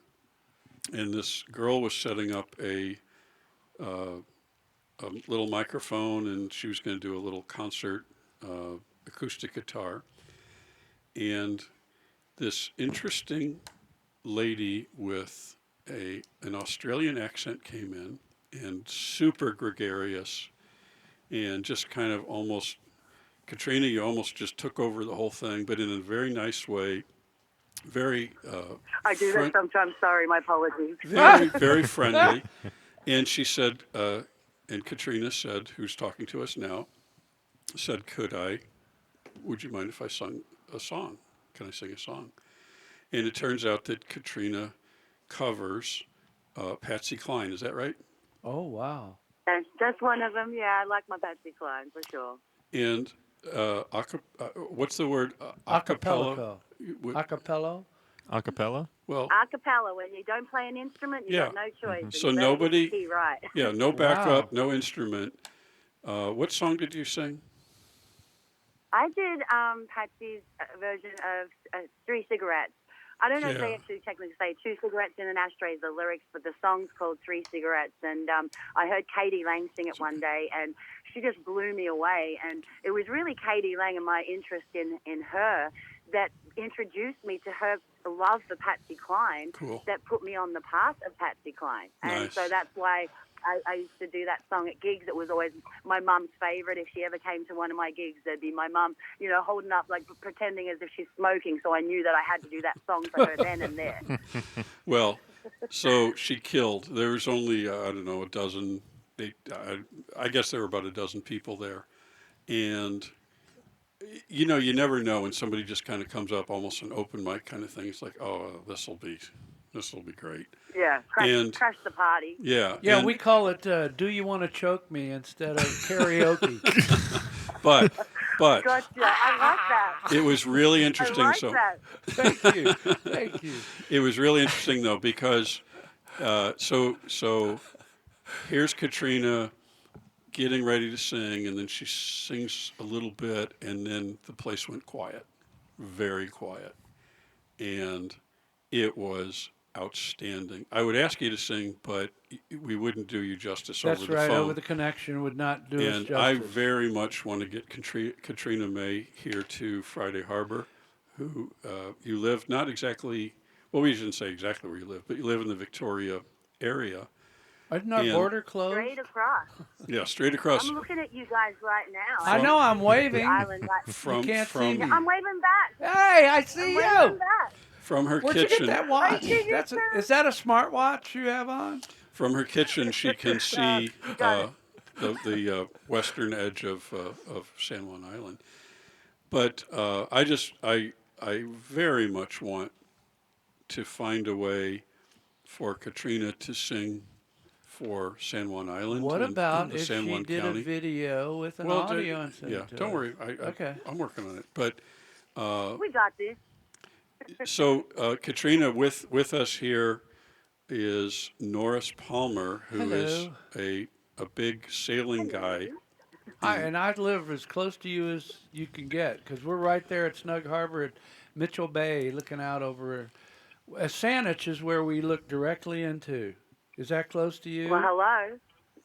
and this girl was setting up a little microphone, and she was going to do a little concert acoustic guitar. And this interesting lady with an Australian accent came in, and super gregarious, and just kind of almost, Katrina, you almost just took over the whole thing, but in a very nice way, very I do that sometimes. Sorry, my apologies. very, very friendly. And she said, and Katrina said, who's talking to us now, said, would you mind if I sung a song? Can I sing a song? And it turns out that Katrina covers Patsy Cline. Is that right? Oh, wow. That's one of them. Yeah, I like my Patsy Cline for sure. And what's the word? Acapella. Wh- Acapella? Acapella? Well, A cappella, when you don't play an instrument, you Yeah. got no choice. So You better get nobody- the key right. yeah, no backup, no instrument. What song did you sing? I did Patsy's version of Three Cigarettes. I don't know if they Yeah. actually technically say Two Cigarettes in an Ashtray is the lyrics, but the song's called Three Cigarettes. And I heard Katie Lang sing it one day, and she just blew me away. And it was really Katie Lang and my interest in her that introduced me to her love for Patsy Cline, Cool. that put me on the path of Patsy Cline. And Nice. so that's why I used to do that song at gigs. It was always my mum's favorite. If she ever came to one of my gigs, there'd be my mum, holding up, like pretending as if she's smoking. So I knew that I had to do that song for her then and there. Well, so she killed. There was only, I don't know, a dozen. I guess there were about a dozen people there. And, you never know when somebody just kind of comes up, almost an open mic kind of thing. It's like, oh, this will be great. Yeah, And- crash the party. Yeah. Yeah, and- we call it Do You Want to Choke Me instead of karaoke. But Gotcha. I like that. it was really I interesting. like So that. Thank you. Thank you. it was really interesting though, because so here's Katrina getting ready to sing, and then she sings a little bit, and then the place went quiet, very quiet. And it was outstanding. I would ask you to sing, but we wouldn't do you justice That's over the right. phone. Over the connection would not do us And justice. I very much want to get Katrina May here to Friday Harbor, who you live not exactly, well, we shouldn't say exactly where you live, but you live in the Victoria area. Isn't our and- border closed? Straight across. Yeah, straight across I'm looking at you guys right now. I From- know, I'm The waving. island right. from can't see from me. I'm waving back. Hey, I I'm see waving you. back. from her Where'd you kitchen. get that watch? see you That's too. is that a smart watch you have on? From her kitchen, she can see got the western edge of San Juan Island. But I very much want to find a way for Katrina to sing for San Juan Island. What and about the if San she Juan did County. a video with an Well, audio and sent yeah, it to don't us? worry. Okay. I'm working on it. But We got this. so Katrina, with us here is Norris Palmer, who is Hello. a big sailing guy. And I live as close to you as you can get because we're right there at Snug Harbor at Mitchell Bay, looking out over. Saanich is where we look directly into. Is that close to you? Well, hello.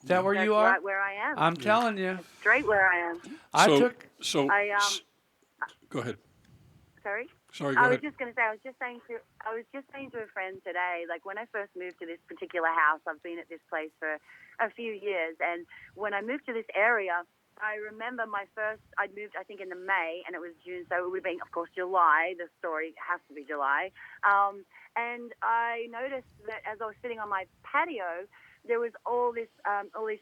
Is that where That's you are? right where I am. I'm telling you. Straight where I am. So I go ahead. Sorry. Sorry, go I was ahead. just going to say, I was just saying to a friend today, like when I first moved to this particular house, I've been at this place for a few years, and when I moved to this area, I remember I'd moved, I think, in the May, and it was June, so it would have been, of course, July. The story has to be July. And I noticed that as I was sitting on my patio, there was all these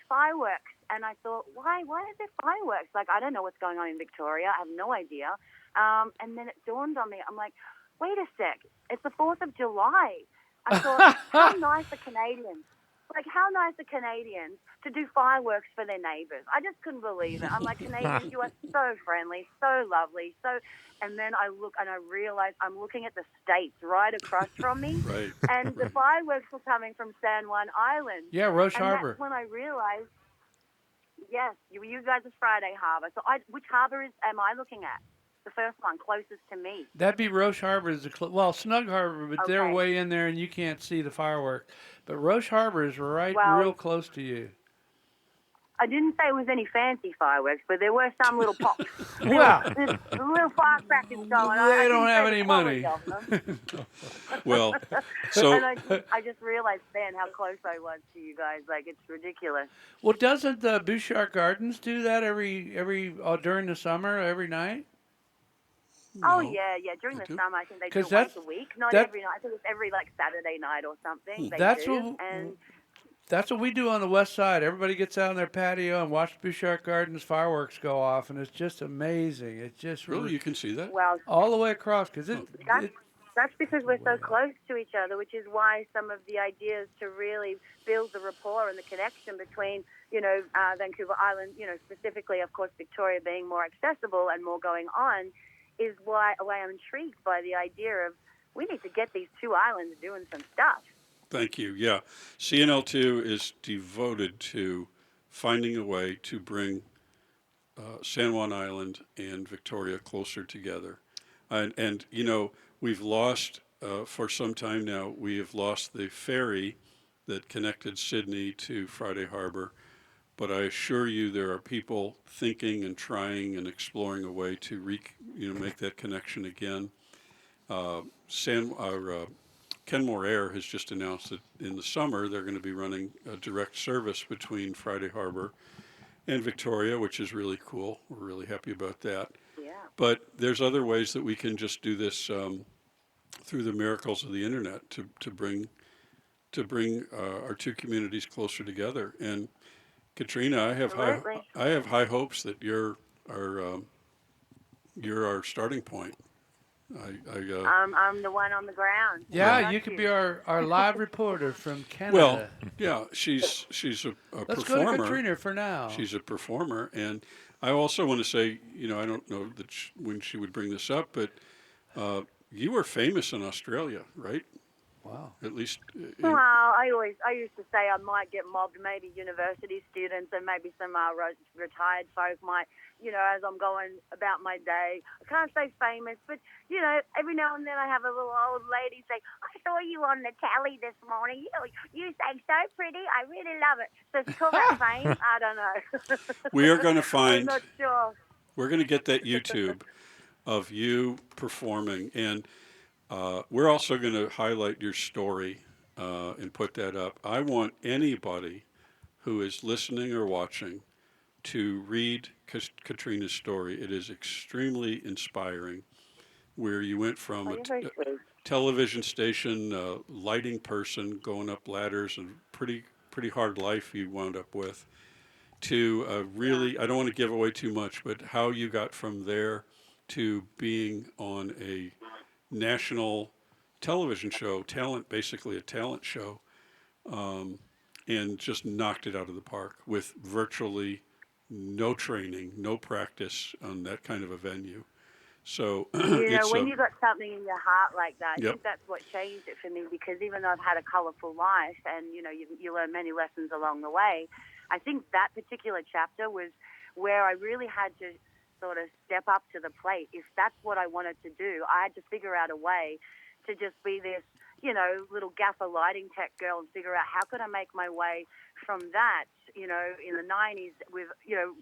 fireworks, and I thought, why is there fireworks? Like, I don't know what's going on in Victoria. I have no idea. And then it dawned on me. I'm like, wait a sec. It's the 4th of July. I thought, how nice are Canadians? Like, how nice are Canadians to do fireworks for their neighbours? I just couldn't believe it. I'm like, Canadians, you are so friendly, so lovely, so. And then I look and I realize I'm looking at the States right across from me, Right. and the fireworks were coming from San Juan Island. Yeah, Roche And Harbor. that's when I realized, yes, you guys are Friday Harbor. So which harbor am I looking at? The first one, closest to me. That'd be Roche Harbor is Snug Harbor, but they're Okay. way in there and you can't see the fireworks. But Roche Harbor is right Well, real close to you. I didn't say it was any fancy fireworks, but there were some little pops. Wow. There's little firecrackers going on. They I don't didn't have say the any quality money. of them. Well, so And I just realized then how close I was to you guys. Like, it's ridiculous. Well, doesn't the Bouchard Gardens do that every during the summer, every night? Oh, no. yeah. During They the do? summer, I think they do 'Cause it once that's- a week. Not that- every night. I think it's every, Saturday night or something. They That's do. what- And That's what we do on the west side. Everybody gets out on their patio and watch Bouchard Gardens fireworks go off, and it's just amazing. It's just really, you can see that? well, all the way across because that's because we're so close to each other, which is why some of the ideas to really build the rapport and the connection between, Vancouver Island, specifically, of course, Victoria being more accessible and more going on, is why I'm intrigued by the idea of we need to get these two islands doing some stuff. Thank you. Yeah. CNL2 is devoted to finding a way to bring San Juan Island and Victoria closer together. And we've lost, for some time now, we have lost the ferry that connected Sydney to Friday Harbor. But I assure you there are people thinking and trying and exploring a way to make that connection again. Kenmore Air has just announced that in the summer they're going to be running a direct service between Friday Harbor and Victoria, which is really cool. We're really happy about that. Yeah. But there's other ways that we can just do this through the miracles of the internet to bring our two communities closer together. And Katrina, I have high hopes that you're our starting point. I'm the one on the ground. Yeah, Got you could be our live reporter from Canada. Well, yeah, she's a Let's performer. go to Katrina for now. She's a performer, and I also want to say, I don't know that when she would bring this up, but you were famous in Australia, right? Wow. At least, Well, I used to say I might get mobbed. Maybe university students and maybe some retired folk might, as I'm going about my day. I can't say famous, but every now and then I have a little old lady say, "I saw you on the telly this morning. You sang so pretty. I really love it." So if you call that fame, I don't know. we are going to I'm find, not sure. we're going to get that YouTube of you performing. And we're also going to highlight your story and put that up. I want anybody who is listening or watching to read Katrina's story. It is extremely inspiring, where you went from Oh, you're very sweet. television station, lighting person, going up ladders, and pretty hard life you wound up with, to really, I don't want to give away too much, but how you got from there to being on a national television show, basically a talent show, and just knocked it out of the park with virtually no training, no practice on that kind of a venue. So it's When you got something in your heart like that, I Yep. think that's what changed it for me, because even though I've had a colourful life and, you learn many lessons along the way, I think that particular chapter was where I really had to sort of step up to the plate. If that's what I wanted to do, I had to figure out a way to just be this, little gaffer lighting tech girl and figure out how could I make my way from that, in the 90s with,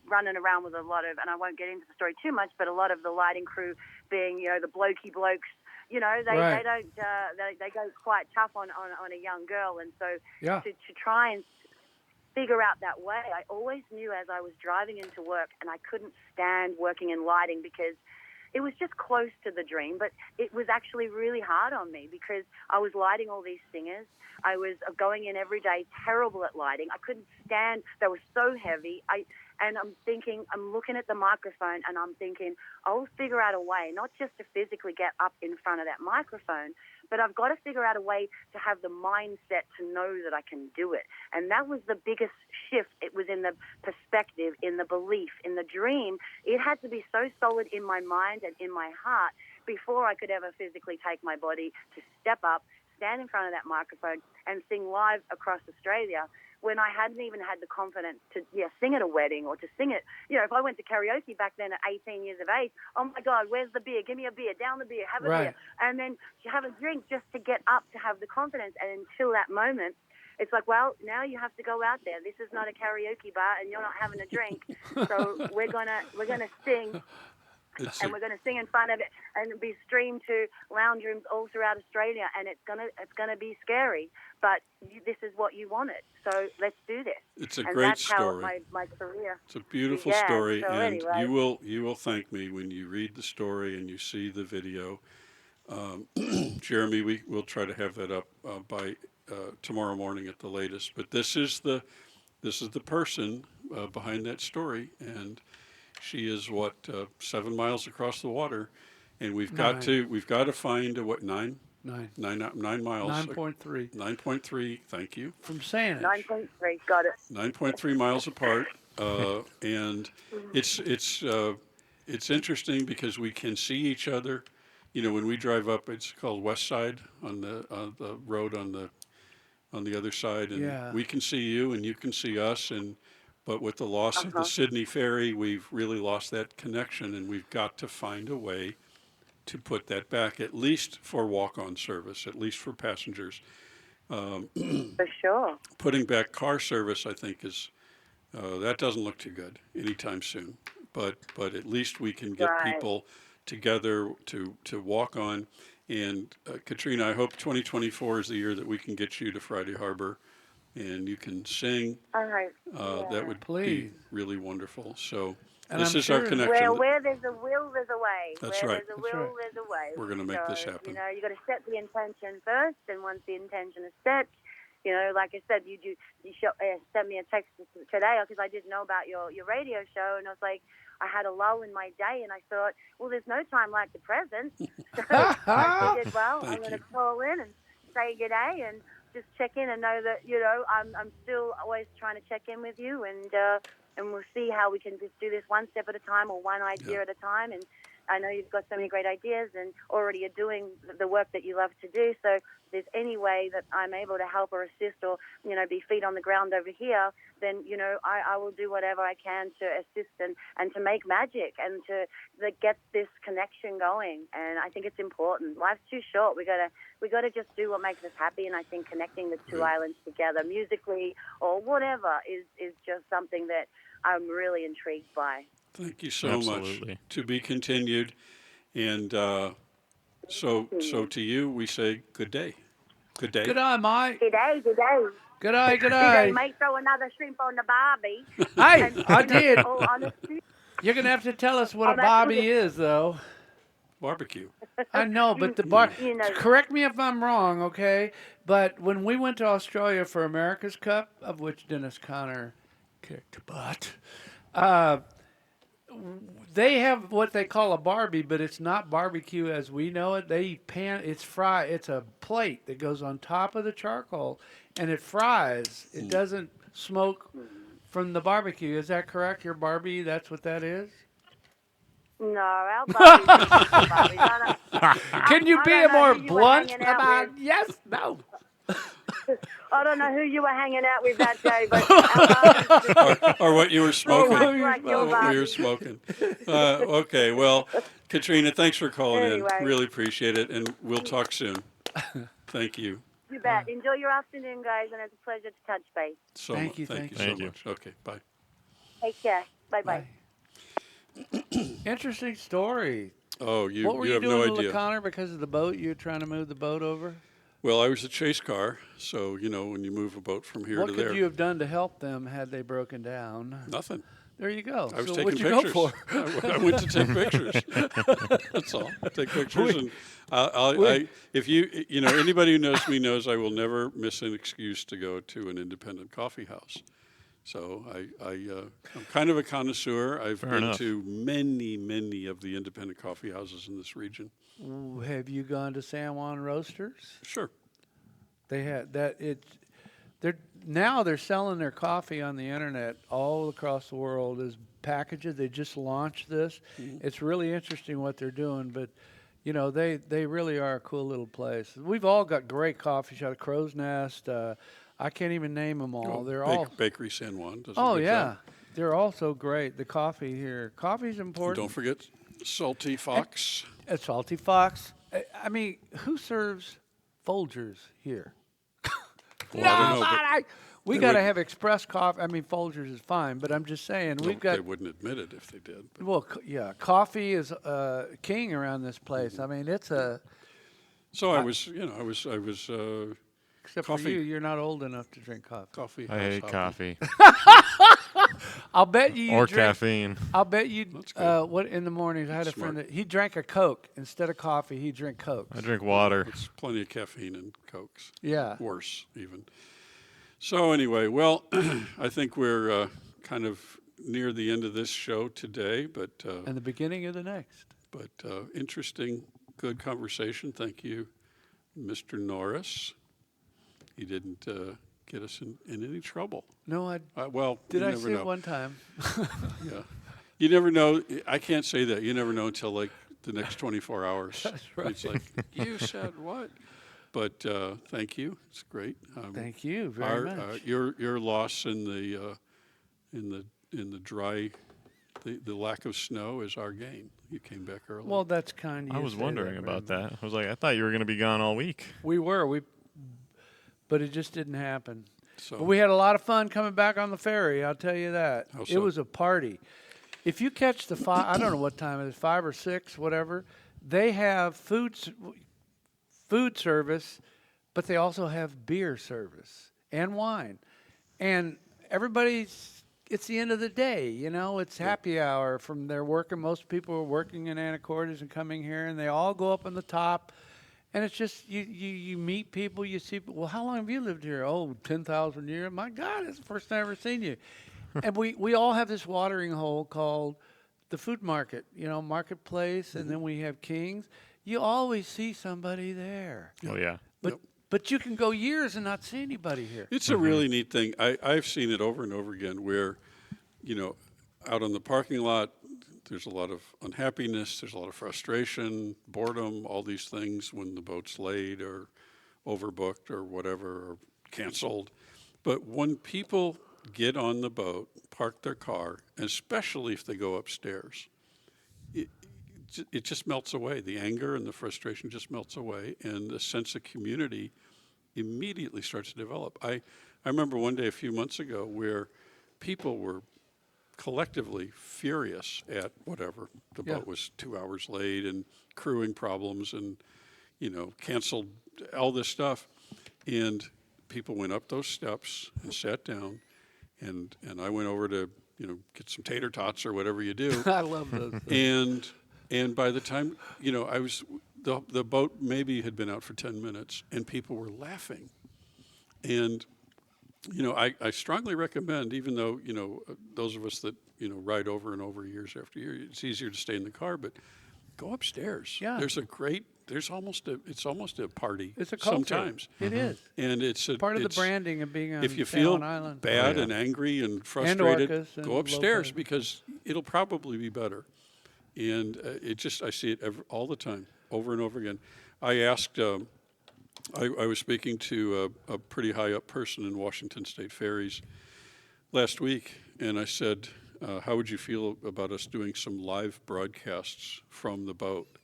running around with a lot of, and I won't get into the story too much, but a lot of the lighting crew being, the blokey blokes, they Right. don't, they go quite tough on a young girl. And so Yeah. to try and figure out that way, I always knew as I was driving into work, and I couldn't stand working in lighting because it was just close to the dream, but it was actually really hard on me because I was lighting all these singers. I was going in every day, terrible at lighting. I couldn't stand, they were so heavy. And I'm looking at the microphone and I'm thinking, I'll figure out a way, not just to physically get up in front of that microphone, but I've got to figure out a way to have the mindset to know that I can do it. And that was the biggest shift. It was in the perspective, in the belief, in the dream. It had to be so solid in my mind and in my heart before I could ever physically take my body to step up, stand in front of that microphone and sing live across Australia, when I hadn't even had the confidence to sing at a wedding or to sing it. If I went to karaoke back then at 18 years of age, oh my God, where's the beer? Give me a beer, down the beer, have a beer. And then you have a drink just to get up to have the confidence. And until that moment, it's like, well, now you have to go out there. This is not a karaoke bar and you're not having a drink. So we're gonna sing. it's And we're going to sing in front of it and be streamed to lounge rooms all throughout Australia, and it's gonna be scary, but this is what you wanted, so let's do this. it's a And great that's story. how my career. It's a beautiful Yeah, story, so and anyway. you will thank me when you read the story and you see the video. Jeremy, we'll try to have that up by tomorrow morning at the latest. But this is the person behind that story, and she is 7 miles across the water, and we've got to find Nine. 9 miles. 9.3. 9.3. Thank you. From Sanish. 9.3, got it. 9.3 miles apart, and it's interesting because we can see each other. When we drive up, it's called West Side on the road on the other side, and Yeah. we can see you and you can see us. But with the loss of the Sydney ferry, we've really lost that connection, and we've got to find a way to put that back, at least for walk-on service, at least for passengers. For sure. Putting back car service, I think, is that doesn't look too good anytime soon. But at least we can get Right. people together to walk on. And Katrina, I hope 2024 is the year that we can get you to Friday Harbor, and you can sing. All right. That would Please. be really wonderful. So And this I'm is our sure- connection. Where there's a will, there's a way. That's Where right. there's a That's will, right. there's a way. We're gonna make this So, happen. you got to set the intention first, and once the intention is set, like I said, you sent me a text today because I didn't know about your radio show, and I was like, I had a lull in my day, and I thought, well, there's no time like the present. So I figured, well, Thank I'm going to you. call in and say good day and just check in and know that, I'm still always trying to check in with you, and we'll see how we can just do this one step at a time or one idea Yeah. at a time, and I know you've got so many great ideas and already are doing the work that you love to do. So if there's any way that I'm able to help or assist or, be feet on the ground over here, then, I will do whatever I can to assist and to make magic and to get this connection going. And I think it's important. Life's too short. We gotta just do what makes us happy. And I think connecting the two islands together musically or whatever is just something that I'm really intrigued by. Thank you so Absolutely. much. To be continued. And so to you, we say good day. Good day. Good eye, Mike. Good day, good day. Good eye, good Did eye. they might throw another shrimp on the barbie? Hey, And, I did. All honesty, You're going to have to tell us what a that's bobby good. is, though. Barbecue. I know, but the bar. You know. Correct me if I'm wrong, okay? But when we went to Australia for America's Cup, of which Dennis Conner kicked butt, they have what they call a barbie, but it's not barbecue as we know it. It's fry. It's a plate that goes on top of the charcoal, and it fries. It doesn't smoke from the barbecue. Is that correct? Your Barbie, that's what that is? No, our Barbie's not Barbie. Can you I be don't know more who you were blunt hanging out about with. yes, no? I don't know who you were hanging out with that day, but our Barbie's just Or what you were smoking. what you were like your What you were Barbie. smoking. Okay, well, Katrina, thanks for calling Anyway. in. Really appreciate it, and we'll talk soon. Thank you You bet. Enjoy your afternoon, guys, and it's a pleasure to touch base. so Thank much. you, Thank thank you you. so Thank you. much. Okay, bye. Take care. Bye-bye. Interesting story. Oh, What you were you have doing no to idea. Connor because of the boat? You were trying to move the boat over? Well, I was a chase car, so when you move a boat from here What to could there, you have done to help them had they broken down? nothing. There you go. I was so taking what'd you pictures. go for? I went to take pictures. That's all. Take pictures, and if anybody who knows me knows I will never miss an excuse to go to an independent coffee house. So I'm kind of a connoisseur. I've Fair been enough. to many of the independent coffee houses in this region. Ooh, have you gone to San Juan Roasters? Sure. They had that. They're selling their coffee on the internet all across the world as packages. They just launched this. It's really interesting what they're doing, but they really are a cool little place. We've all got great coffee shops. Crow's Nest. I can't even name them all. Oh, They're all. Bakery San Juan does a Oh good yeah, job. they're all so great. The coffee here. Coffee's And important. don't forget Salty Fox. A Salty Fox. I mean, who serves Folgers here? Well, I don't know, but we they got to would- have express coffee. I mean, Folgers is fine, but I'm just saying we've they got. wouldn't admit it if they did. But. Well, coffee is king around this place. I mean, it's a. So I was Except Coffee. for you, you're not old enough to drink coffee. coffee. I hate house coffee I'll bet you. or drink, caffeine. I'll bet you. That's good. What in the mornings? I had a friend Smart. that he drank a Coke instead of coffee. He drank Coke. I drink water. There's plenty of caffeine in Cokes. Yeah. Worse, even. So anyway, well, I think we're kind of near the end of this show today, but And the beginning of the next. interesting, good conversation. Thank you, Mr. Norris. He didn't get us in any trouble. No, Well, did you I never say know. it one time? Yeah, you never know. I can't say that. You never know until like the next 24 hours. That's right. It's like you said what? But thank you. It's great. Thank you very much. Your loss in the dry, the lack of snow is our gain. You came back early. Well, that's kind of. I was wondering about that. I was like, I thought you were going to be gone all week. We were, but it just didn't happen. so But we had a lot of fun coming back on the ferry. I'll tell you that. How It so? was a party. If you catch the I don't know what time it is, 5 or 6, whatever. They have food service, but they also have beer service and wine, and it's the end of the day, it's happy hour from they're working. Most people are working in Anacortes and coming here, and they all go up on the top. And it's just, you meet people, you see, well, how long have you lived here? Oh, 10,000 years. My God, it's the first time I've ever seen you. And we all have this watering hole called the food market, marketplace, and then we have King's. You always see somebody there. Oh, yeah. But you can go years and not see anybody here. it's a really neat thing. I've seen it over and over again where, out on the parking lot, there's a lot of unhappiness, there's a lot of frustration, boredom, all these things when the boat's late or overbooked or whatever, or canceled. But when people get on the boat, park their car, and especially if they go upstairs, it just melts away. The anger and the frustration just melts away, and the sense of community immediately starts to develop. I remember one day a few months ago where people were collectively furious at whatever. The Yeah. boat was 2 hours late and crewing problems and, canceled, all this stuff. And people went up those steps and sat down, and I went over to, get some tater tots or whatever you do. I love those things. And by the time, I was, the boat maybe had been out for 10 minutes and people were laughing. And, I strongly recommend, even though, those of us that, ride over and over years after year, it's easier to stay in the car, but go upstairs. Yeah. It's almost a party. It's a culture. Sometimes. It is. And it's Part of the branding of being on if you San feel Juan Island. bad and angry and frustrated, Orcas and go upstairs Lopez. because it'll probably be better. And I see it all the time, over and over again. I asked, I was speaking to a pretty high up person in Washington State Ferries last week, and I said, how would you feel about us doing some live broadcasts from the boat?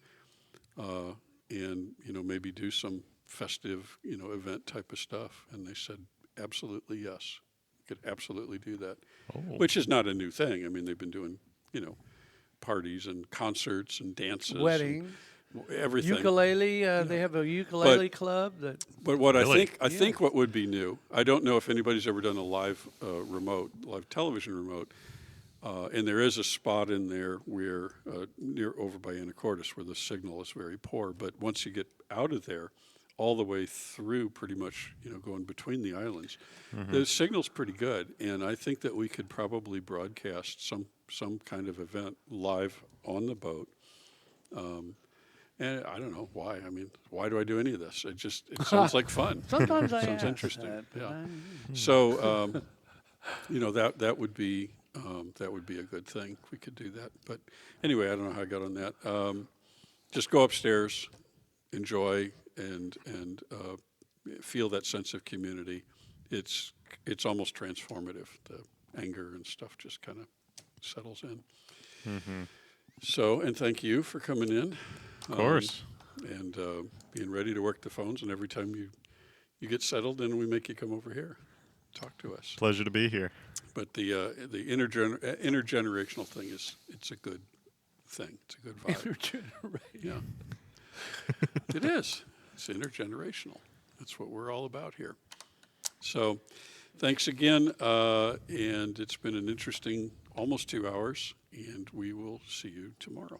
And maybe do some festive event type of stuff. And they said absolutely yes, could absolutely do that. Which is not a new thing. I mean, they've been doing parties and concerts and dances, Weddings, and everything. ukulele. They have a ukulele club that. But what Really? I think what would be new, I don't know if anybody's ever done a live live television remote. And there is a spot in there where near over by Anacortes where the signal is very poor. But once you get out of there, all the way through, pretty much, going between the islands, the signal's pretty good. And I think that we could probably broadcast some kind of event live on the boat. And I don't know why. I mean, why do I do any of this? It sounds like fun. Sometimes I Sounds ask interesting. that, but Yeah. So, that would be a good thing. We could do that. But anyway, I don't know how I got on that. Just go upstairs, enjoy, and feel that sense of community. It's almost transformative. The anger and stuff just kind of settles in. So, and thank you for coming in. Of course. And being ready to work the phones. And every time you get settled, then we make you come over here, talk to us. Pleasure to be here. But the intergenerational thing it's a good thing. It's a good vibe. Yeah. It is. It's intergenerational. That's what we're all about here. So thanks again. And it's been an interesting almost 2 hours, and we will see you tomorrow.